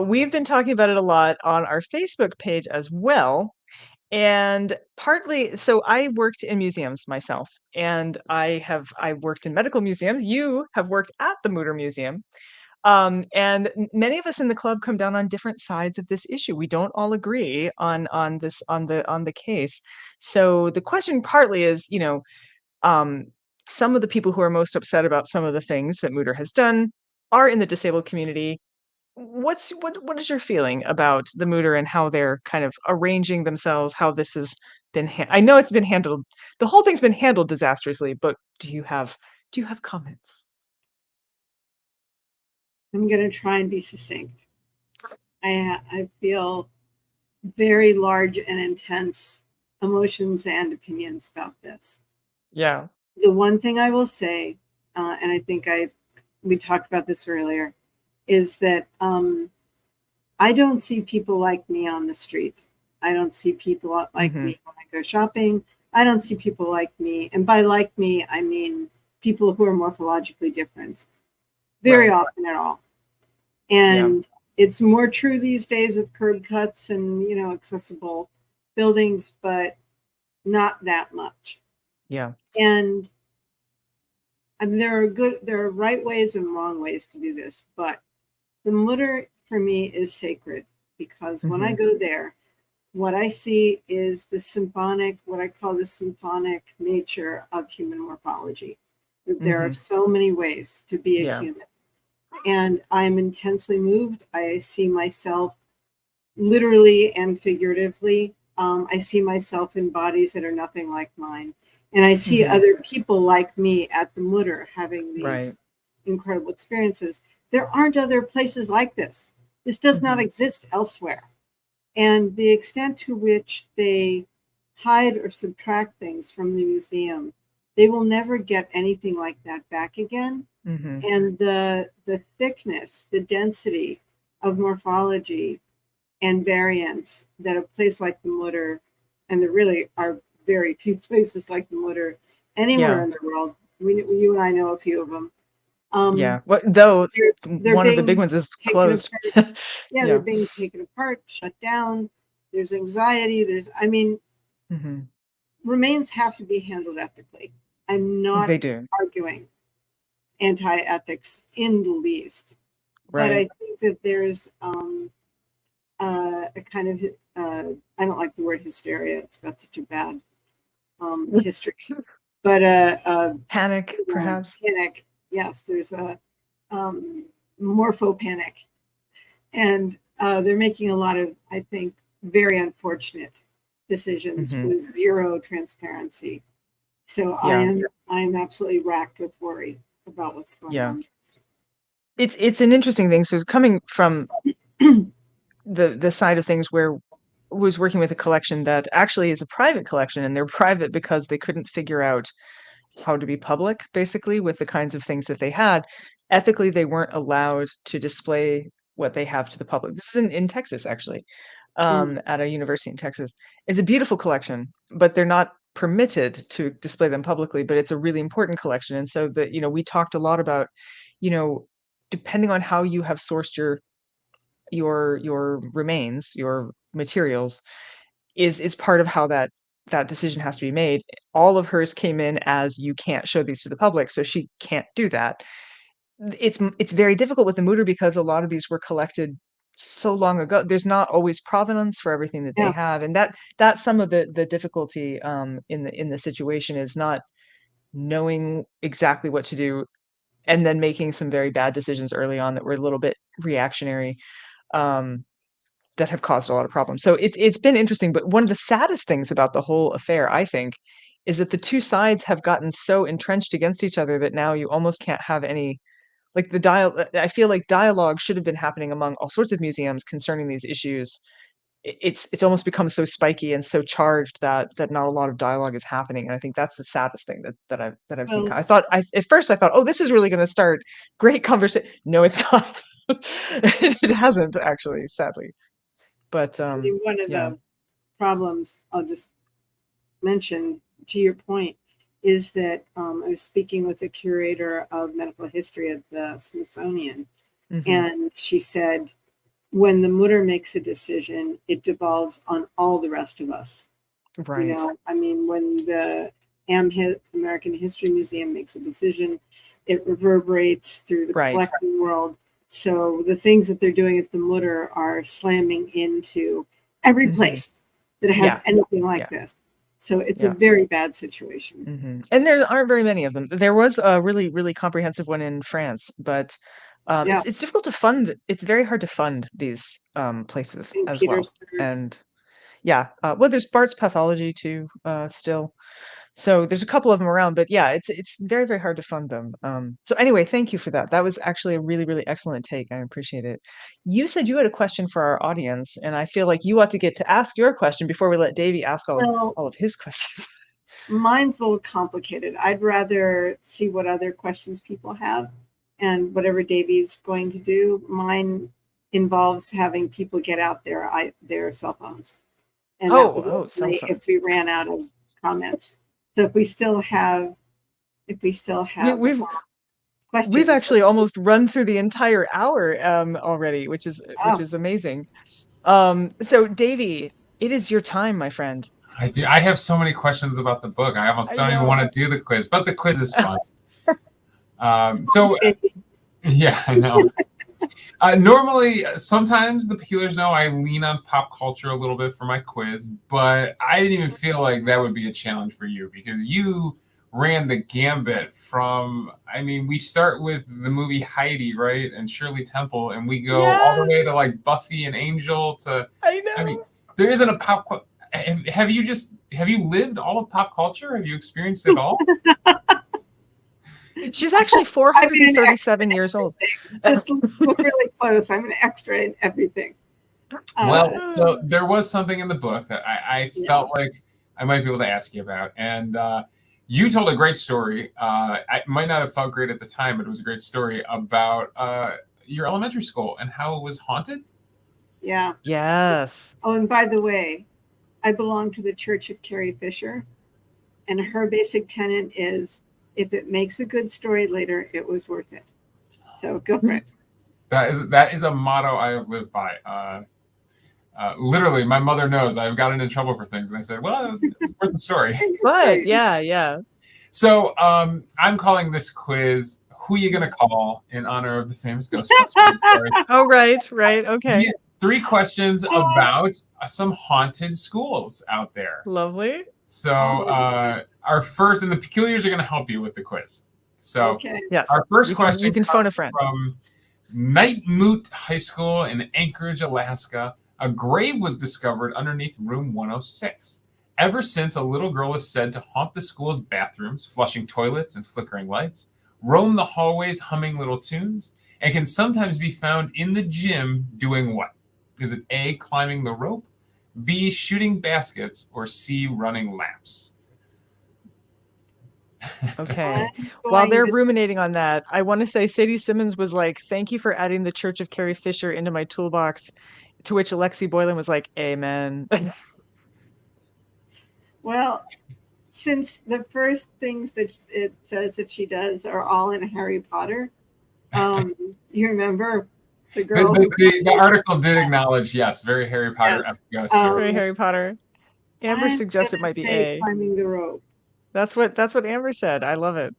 We've been talking about it a lot on our Facebook page as well. And partly, so I worked in museums myself, and I worked in medical museums. You have worked at the Mutter Museum. And many of us in the club come down on different sides of this issue. We don't all agree on the case. So the question partly is, some of the people who are most upset about some of the things that Mutter has done are in the disabled community. What is your feeling about the Mutter and how they're kind of arranging themselves? How this has been? I know it's been handled. The whole thing's been handled disastrously. But do you have comments? I'm going to try and be succinct. I feel very large and intense emotions and opinions about this. Yeah. The one thing I will say, and I think we talked about this earlier, is that I don't see people like me on the street. I don't see people like me when I go shopping. I don't see people like me. And by like me, I mean people who are morphologically different. Very often at all. And it's more true these days with curb cuts and, accessible buildings, but not that much. Yeah. And I mean, there are right ways and wrong ways to do this, but the Mutter for me is sacred because when I go there, what I see is what I call the symphonic nature of human morphology. There are so many ways to be a human. And I'm intensely moved. I see myself literally and figuratively. I see myself in bodies that are nothing like mine. And I see other people like me at the Mutter having these incredible experiences. There aren't other places like this. This does not exist elsewhere. And the extent to which they hide or subtract things from the museum, they will never get anything like that back again. And the thickness, the density of morphology and variance that a place like the Mutter, and there really are very few places like the Mutter anywhere in the world. You and I know a few of them. Well, though one of the big ones is closed. They're being taken apart, shut down. There's anxiety. Remains have to be handled ethically. I'm not arguing anti-ethics in the least, but I think that there's a kind of I don't like the word hysteria. It's got such a bad history, but panic, perhaps. Panic. Yes, there's a morphopanic, and they're making a lot of, I think, very unfortunate decisions with zero transparency. So I am absolutely racked with worry about what's going on. It's an interesting thing. So coming from the side of things where was working with a collection that actually is a private collection, and they're private because they couldn't figure out how to be public, basically, with the kinds of things that they had. Ethically, they weren't allowed to display what they have to the public. This is in Texas, actually, at a university in Texas. It's a beautiful collection, but they're not permitted to display them publicly, but it's a really important collection. And so that, we talked a lot about, depending on how you have sourced your remains, your materials, is part of how that decision has to be made. All of hers came in as, you can't show these to the public, so she can't do that. It's very difficult with the Mutter because a lot of these were collected so long ago. There's not always provenance for everything that they Yeah. have, and that's some of the difficulty in the situation, is not knowing exactly what to do, and then making some very bad decisions early on that were a little bit reactionary, that have caused a lot of problems. So it's been interesting, but one of the saddest things about the whole affair, I think, is that the two sides have gotten so entrenched against each other that now you almost can't have any, like, I feel like dialogue should have been happening among all sorts of museums concerning these issues. It's almost become so spiky and so charged that not a lot of dialogue is happening. And I think that's the saddest thing that I've seen. Well, At first I thought, oh, this is really going to start great conversation. No, it's not. It hasn't, actually, sadly. But I mean, one of yeah. the problems, I'll just mention to your point, is that I was speaking with the curator of medical history at the Smithsonian, Mhm. and she said, when the Mutter makes a decision, it devolves on all the rest of us. Right. I mean, when the American History Museum makes a decision, it reverberates through the Right. collecting world. So the things that they're doing at the Mutter are slamming into every Mhm. place that has Yeah. anything like Yeah. this. So it's Yeah. a very bad situation. Mhm. And there aren't very many of them. There was a really, really comprehensive one in France, but Yeah, it's difficult to fund. It's very hard to fund these places St. as well. Petersburg. And yeah, well, there's Bart's Pathology too, still. So there's a couple of them around, but yeah, it's very, very hard to fund them. So anyway, thank you for that. That was actually a really, really excellent take. I appreciate it. You said you had a question for our audience, and I feel like you ought to get to ask your question before we let Davey ask Well, all of his questions. mine's a little complicated. I'd rather see what other questions people have, and whatever Davey's going to do. Mine involves having people get out their cell phones, and that was cell only phones. if we ran out of comments. So if we still have We've questions, actually almost run through the entire hour already, which is amazing. So Davey, it is your time, my friend. I do. I have so many questions about the book. I almost don't even want to do the quiz, but the quiz is fun. Yeah, I know. Normally, sometimes the peculiars know I lean on pop culture a little bit for my quiz, but I didn't even feel like that would be a challenge for you because you ran the gambit from, I mean, we start with the movie Heidi, right? And Shirley Temple, and we go all the way to like Buffy and Angel to, I know. I mean, there isn't a pop, have you lived all of pop culture? Have you experienced it all? She's actually 437 years old. Just look really close. I'm an extra in everything. Well, so there was something in the book that I felt like I might be able to ask you about. And you told a great story. I might not have felt great at the time, but it was a great story about your elementary school and how it was haunted. Yeah. Yes. Oh, and by the way, I belong to the Church of Carrie Fisher, and her basic tenet is, if it makes a good story later, it was worth it. So go for it. That is a motto I have lived by. Literally, my mother knows I've gotten in trouble for things, and I said, "Well, it's worth the story." But yeah. So I'm calling this quiz "Who You Gonna Call" in honor of the famous Ghostbusters story. Oh, right, okay. 3 questions about some haunted schools out there. Lovely. So our first, and the peculiars are going to help you with the quiz. So yes, our first question you can phone a friend. From Nightmoot High School in Anchorage, Alaska. A grave was discovered underneath room 106. Ever since, a little girl is said to haunt the school's bathrooms, flushing toilets and flickering lights, roam the hallways humming little tunes, and can sometimes be found in the gym doing what? Is it A, climbing the rope, B, shooting baskets, or C, running laps? Okay. While they're ruminating on that, I want to say Sadie Simmons was like, "Thank you for adding the Church of Carrie Fisher into my toolbox," to which Alexi Boylan was like, "Amen." Well, since the first things that it says that she does are all in Harry Potter, you remember the girl? The article did acknowledge, yes, very Harry Potter Yes. ghost here. Very Harry Potter. Amber I'm suggests it gonna might be say A. climbing the rope. That's what Amber said. I love it.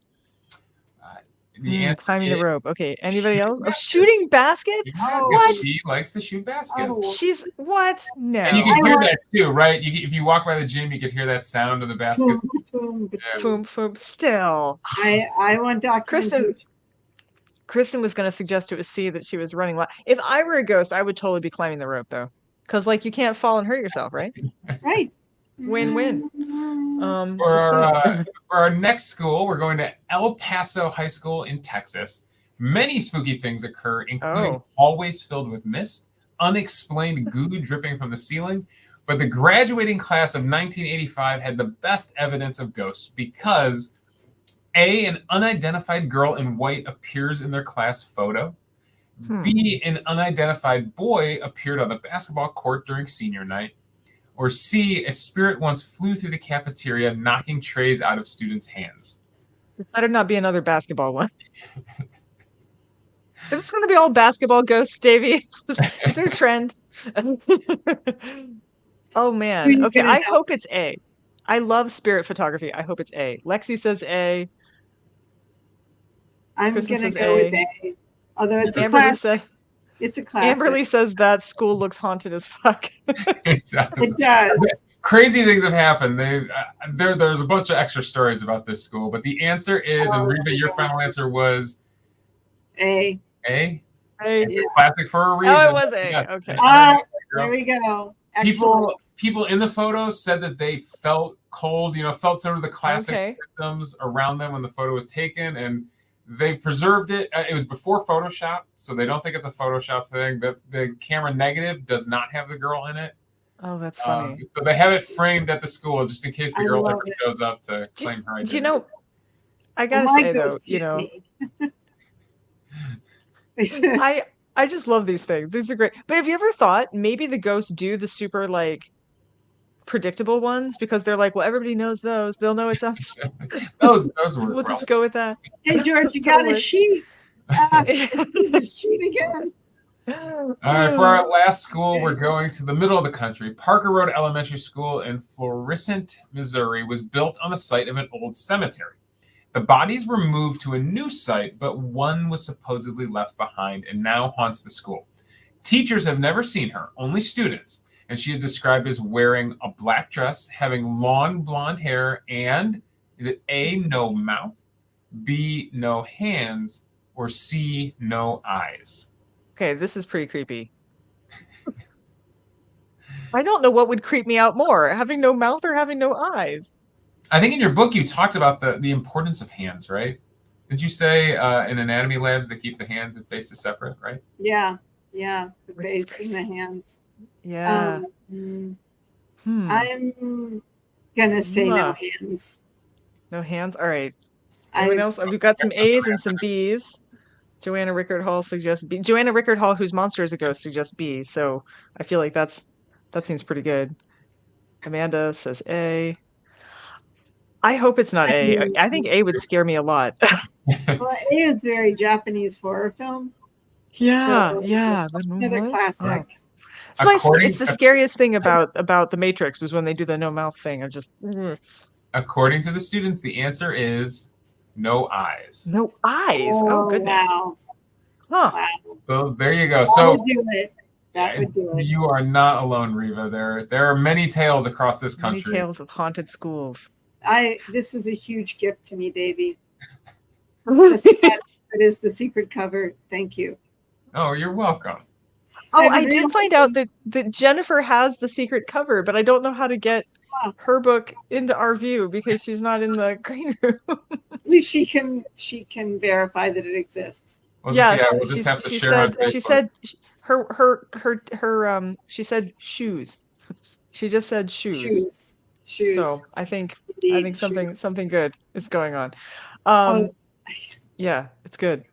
The answer Climbing the is rope. Okay. Anybody else? Oh, baskets. shooting baskets? Yes, Oh, 'cause What? she likes to shoot baskets. Oh. She's what? No. And you can I hear want- that too, right? If you walk by the gym, you could hear that sound of the baskets. Boom, boom, Yeah. boom. Foom, foom. Still. I want documentation. Kristen was going to suggest it was C that she was running. If I were a ghost, I would totally be climbing the rope though, because like you can't fall and hurt yourself, right? Right. Win-win. For our next school, we're going to El Paso High School in Texas. Many spooky things occur, including hallways filled with mist, unexplained goo dripping from the ceiling. But the graduating class of 1985 had the best evidence of ghosts because A, an unidentified girl in white appears in their class photo. B, an unidentified boy appeared on the basketball court during senior night. Or C, a spirit once flew through the cafeteria, knocking trays out of students' hands. It better not be another basketball one. It's going to be all basketball ghosts, Davey. Is there a trend? Oh, man. Okay, I hope it's A. I love spirit photography. I hope it's A. Lexi says A. I'm Kristen going to says go A. with A. Although it's a Amberly classic. said, It's a classic. Amberly says that school looks haunted as fuck. It does. It does. Crazy things have happened. There's a bunch of extra stories about this school, but the answer is, and Riva, your final answer was A. A. A. It's a classic for a reason. Oh, it was A. Yes. Okay. There we go. Excellent. People in the photos said that they felt cold, felt some of the classic symptoms around them when the photo was taken, and they've preserved it. It was before Photoshop, so they don't think it's a Photoshop thing. The camera negative does not have the girl in it. Oh, that's funny. So they have it framed at the school just in case the girl ever shows up to claim her identity. Do you know, I gotta say though, I just love these things. These are great. But have you ever thought maybe the ghosts do the super like predictable ones because they're like, well, everybody knows those. They'll know it's us. those work. We'll just go with that. Hey, George, you got a sheet. Sheet again. All right, for our last school, we're going to the middle of the country. Parker Road Elementary School in Florissant, Missouri, was built on the site of an old cemetery. The bodies were moved to a new site, but one was supposedly left behind and now haunts the school. Teachers have never seen her, only students, and she is described as wearing a black dress, having long blonde hair, and is it A, no mouth, B, no hands, or C, no eyes? Okay, this is pretty creepy. I don't know what would creep me out more, having no mouth or having no eyes. I think in your book you talked about the importance of hands, right? Did you say in anatomy labs they keep the hands and faces separate, right? Yeah. The face and the hands. Yeah. I'm gonna say no hands. No hands? All right. Anyone else? We've got some A's and some B's. Joanna Rickard Hall suggests B. Joanna Rickard Hall, whose monster is a ghost, suggests B. So I feel like that seems pretty good. Amanda says A. I hope it's not A. I think A would scare me a lot. Well, A is very Japanese horror film. Yeah. Another classic. So it's the scariest thing about the Matrix is when they do the no mouth thing. I'm just. According to the students, the answer is no eyes. No eyes. Oh goodness. Wow. Huh. Wow. So there you go. That would do it. That would do it. You are not alone, Riva. There are many tales across this country. Many tales of haunted schools. This is a huge gift to me, Davey. It is the secret cover. Thank you. Oh, you're welcome. Oh, I did find out that Jennifer has the secret cover, but I don't know how to get her book into our view because she's not in the green room. At least she can verify that it exists. We'll just have to share it. She said she said shoes. She just said shoes. Shoes. So I think something good is going on. Yeah, it's good.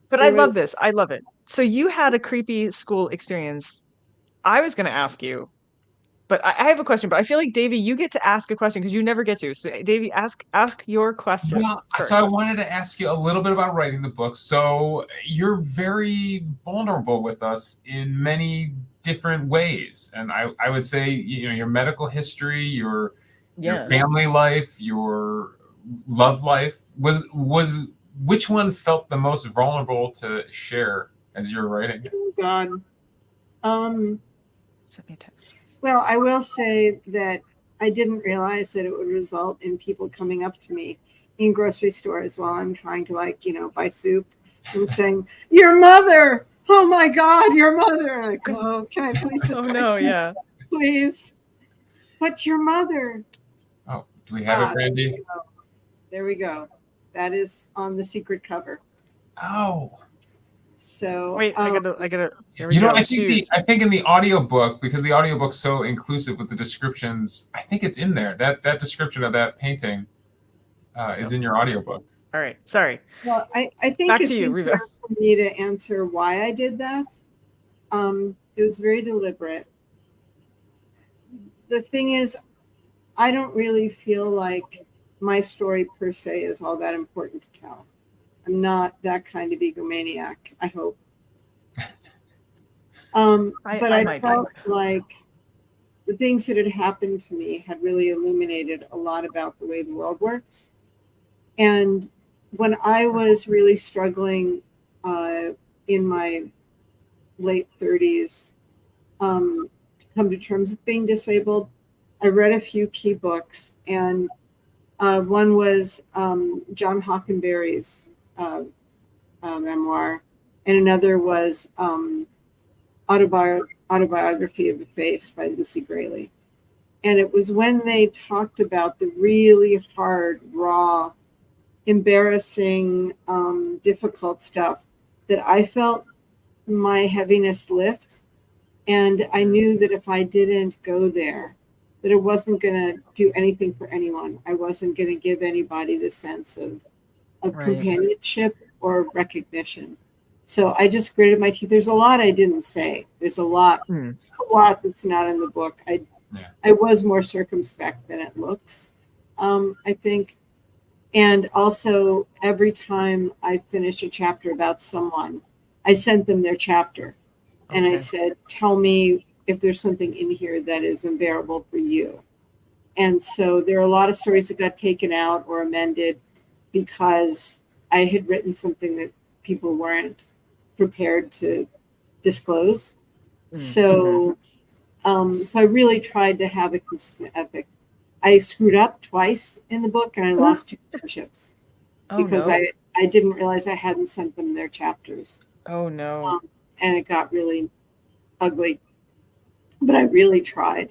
But I love this. I love it. So you had a creepy school experience. I was going to ask you, But I have a question, but I feel like Davey, you get to ask a question because you never get to. So Davey, ask your question. Well, first. so I wanted to ask you a little bit about writing the book. So you're very vulnerable with us in many different ways, and I would say, you know, your medical history, your family life, your love life was which one felt the most vulnerable to share as you're writing it? Oh God. Send me a text. Well, I will say that I didn't realize that it would result in people coming up to me in grocery stores while I'm trying to, like, you know, buy soup and saying, "Your mother! Oh my God, your mother!" And I go, "Oh, can I please just Oh buy no, soup, yeah. please?" But your mother. Oh, do we have it, Brandy? There we go. That is on the secret cover. Oh. So Wait, I gotta. There we You know, go. I think in the audiobook, because the audiobook's so inclusive with the descriptions, I think it's in there. That description of that painting is in your audiobook. All right, sorry. Well, I think Back it's to you, Riva. important for me to answer why I did that. It was very deliberate. The thing is, I don't really feel like my story per se is all that important to tell. I'm not that kind of egomaniac, I hope. But I felt like the things that had happened to me had really illuminated a lot about the way the world works. And when I was really struggling in my late 30s to come to terms with being disabled, I read a few key books, and one was John Hockenberry's memoir, and another was Autobiography of a Face by Lucy Grayley. And it was when they talked about the really hard, raw, embarrassing, difficult stuff that I felt my heaviness lift. And I knew that if I didn't go there, that it wasn't going to do anything for anyone. I wasn't going to give anybody the sense of companionship or recognition. So I just gritted my teeth. There's a lot I didn't say. There's a lot that's not in the book. I was more circumspect than it looks, I think. And also, every time I finished a chapter about someone, I sent them their chapter. And I said, tell me if there's something in here that is unbearable for you. And so there are a lot of stories that got taken out or amended because I had written something that people weren't prepared to disclose. So I really tried to have a consistent ethic. I screwed up twice in the book, and I lost 2 friendships because I didn't realize I hadn't sent them their chapters. Oh no. And it got really ugly, but I really tried.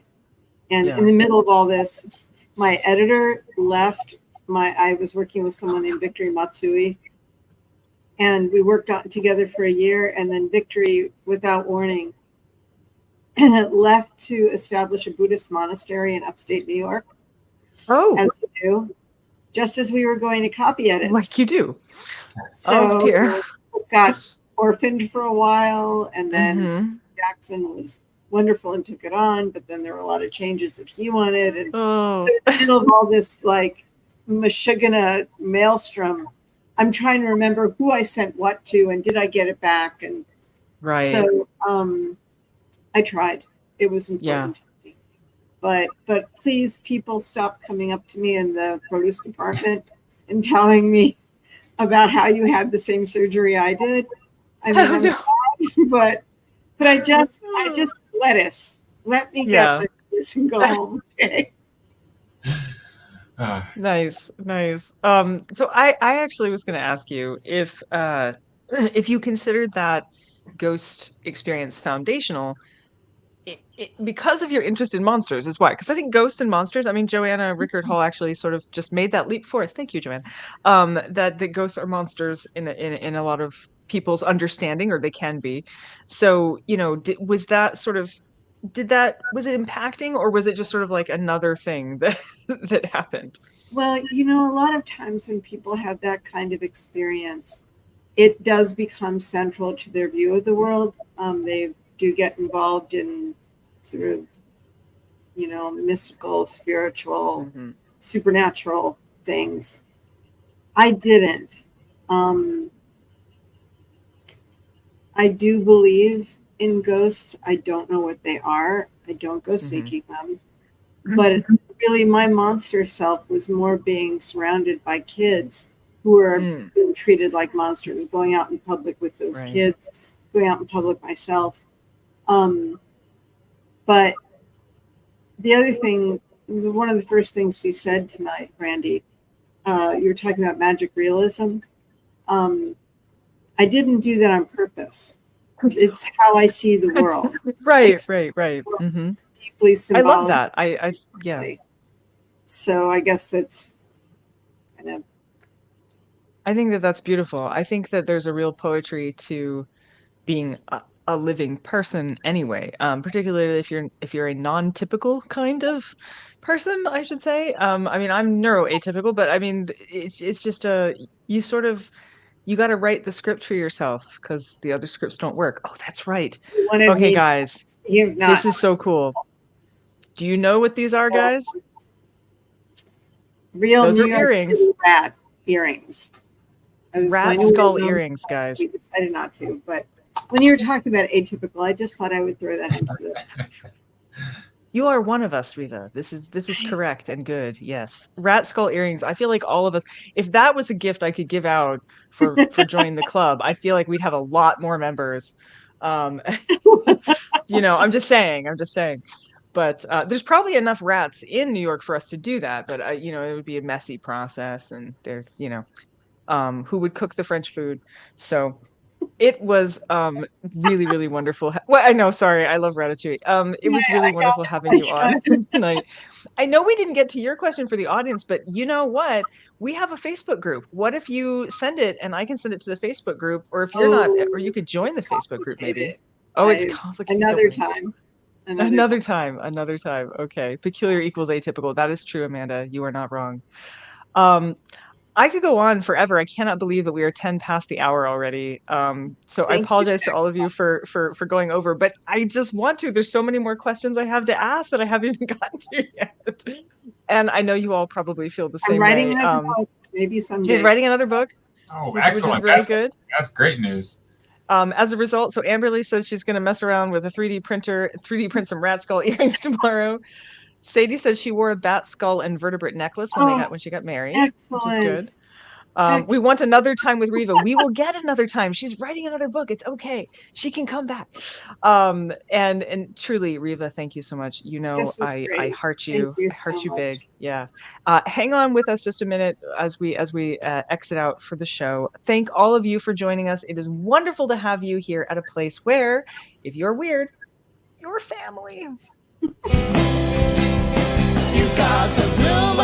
And in the middle of all this, my editor left. I was working with someone named Victory Matsui, and we worked on together for a year. And then Victory, without warning, left to establish a Buddhist monastery in upstate New York. As we do, just as we were going to copy edits. Like you do. So dear. Got orphaned for a while, and then Jackson was wonderful and took it on, but then there were a lot of changes that he wanted. And so in the middle of all this, like, Meshuggah maelstrom, I'm trying to remember who I sent what to and did I get it back. And so I tried. It was important to me. But please, people, stop coming up to me in the produce department and telling me about how you had the same surgery I did. I mean, I'm glad, but I just lettuce. Let me get this and go home. Okay. Nice. So I actually was going to ask you if you considered that ghost experience foundational, because of your interest in monsters is why. Because I think ghosts and monsters, I mean, Joanna Rickard Hall actually sort of just made that leap for us. Thank you, Joanne. That the ghosts are monsters in a lot of people's understanding, or they can be. So, you know, was it impacting, or was it just sort of like another thing that happened? Well, you know, a lot of times when people have that kind of experience, it does become central to their view of the world. They do get involved in sort of mystical, spiritual, Mhm. supernatural things. I didn't. I do believe in ghosts. I don't know what they are. I don't go seeking them. But really, my monster self was more being surrounded by kids who were being treated like monsters, going out in public with those Right. kids, going out in public myself. But the other thing, one of the first things you said tonight, Brandy, you were talking about magic realism. I didn't do that on purpose. It's how I see the world. Right. Mm-hmm. Deeply I symbolic. love that. Yeah. So I guess that's kind of. I think that that's beautiful. I think that there's a real poetry to being a living person anyway, particularly if you're a non-typical kind of person, I should say. I mean, I'm neuroatypical, but I mean, it's just you got to write the script for yourself because the other scripts don't work. Oh, that's right. Wanted Okay, me, guys, you've not. this is so cool. Do you know what these are, guys? Real Those New are York earrings. City rat earrings. I was Rat going to skull wear them. earrings, guys. We decided not to, but when you were talking about atypical, I just thought I would throw that into the. You are one of us, Riva. This is correct and good. Yes. Rat skull earrings. I feel like all of us, if that was a gift I could give out for joining the club, I feel like we'd have a lot more members. I'm just saying. But there's probably enough rats in New York for us to do that, but it would be a messy process, and there's, who would cook the French food. So it was really, really wonderful. Well, I know, sorry, I love Ratatouille. It was really wonderful having you on tonight. I know we didn't get to your question for the audience, but you know what? We have a Facebook group. What if you send it and I can send it to the Facebook group, or if you're not, or you could join the Facebook group maybe. Oh, it's complicated. Another time. Another time. Okay. Peculiar equals atypical. That is true, Amanda. You are not wrong. I could go on forever. I cannot believe that we are 10 past the hour already. So I apologize to all of you for going over, but I just want to. There's so many more questions I have to ask that I haven't even gotten to yet. And I know you all probably feel the same I'm writing way. another book. Maybe someday. She's writing another book. Oh, which excellent. is very good. That's great news. As a result, so Amberly says she's going to mess around with a 3D printer, 3D print some rat skull earrings tomorrow. Sadie says she wore a bat skull and vertebrate necklace when she got married, excellent. which is good. We want another time with Riva. We will get another time. She's writing another book. It's okay. She can come back. And truly, Riva, thank you so much. I heart you. I heart you big. Yeah. Hang on with us just a minute as we exit out for the show. Thank all of you for joining us. It is wonderful to have you here at a place where, if you're weird, you're family. You got the blue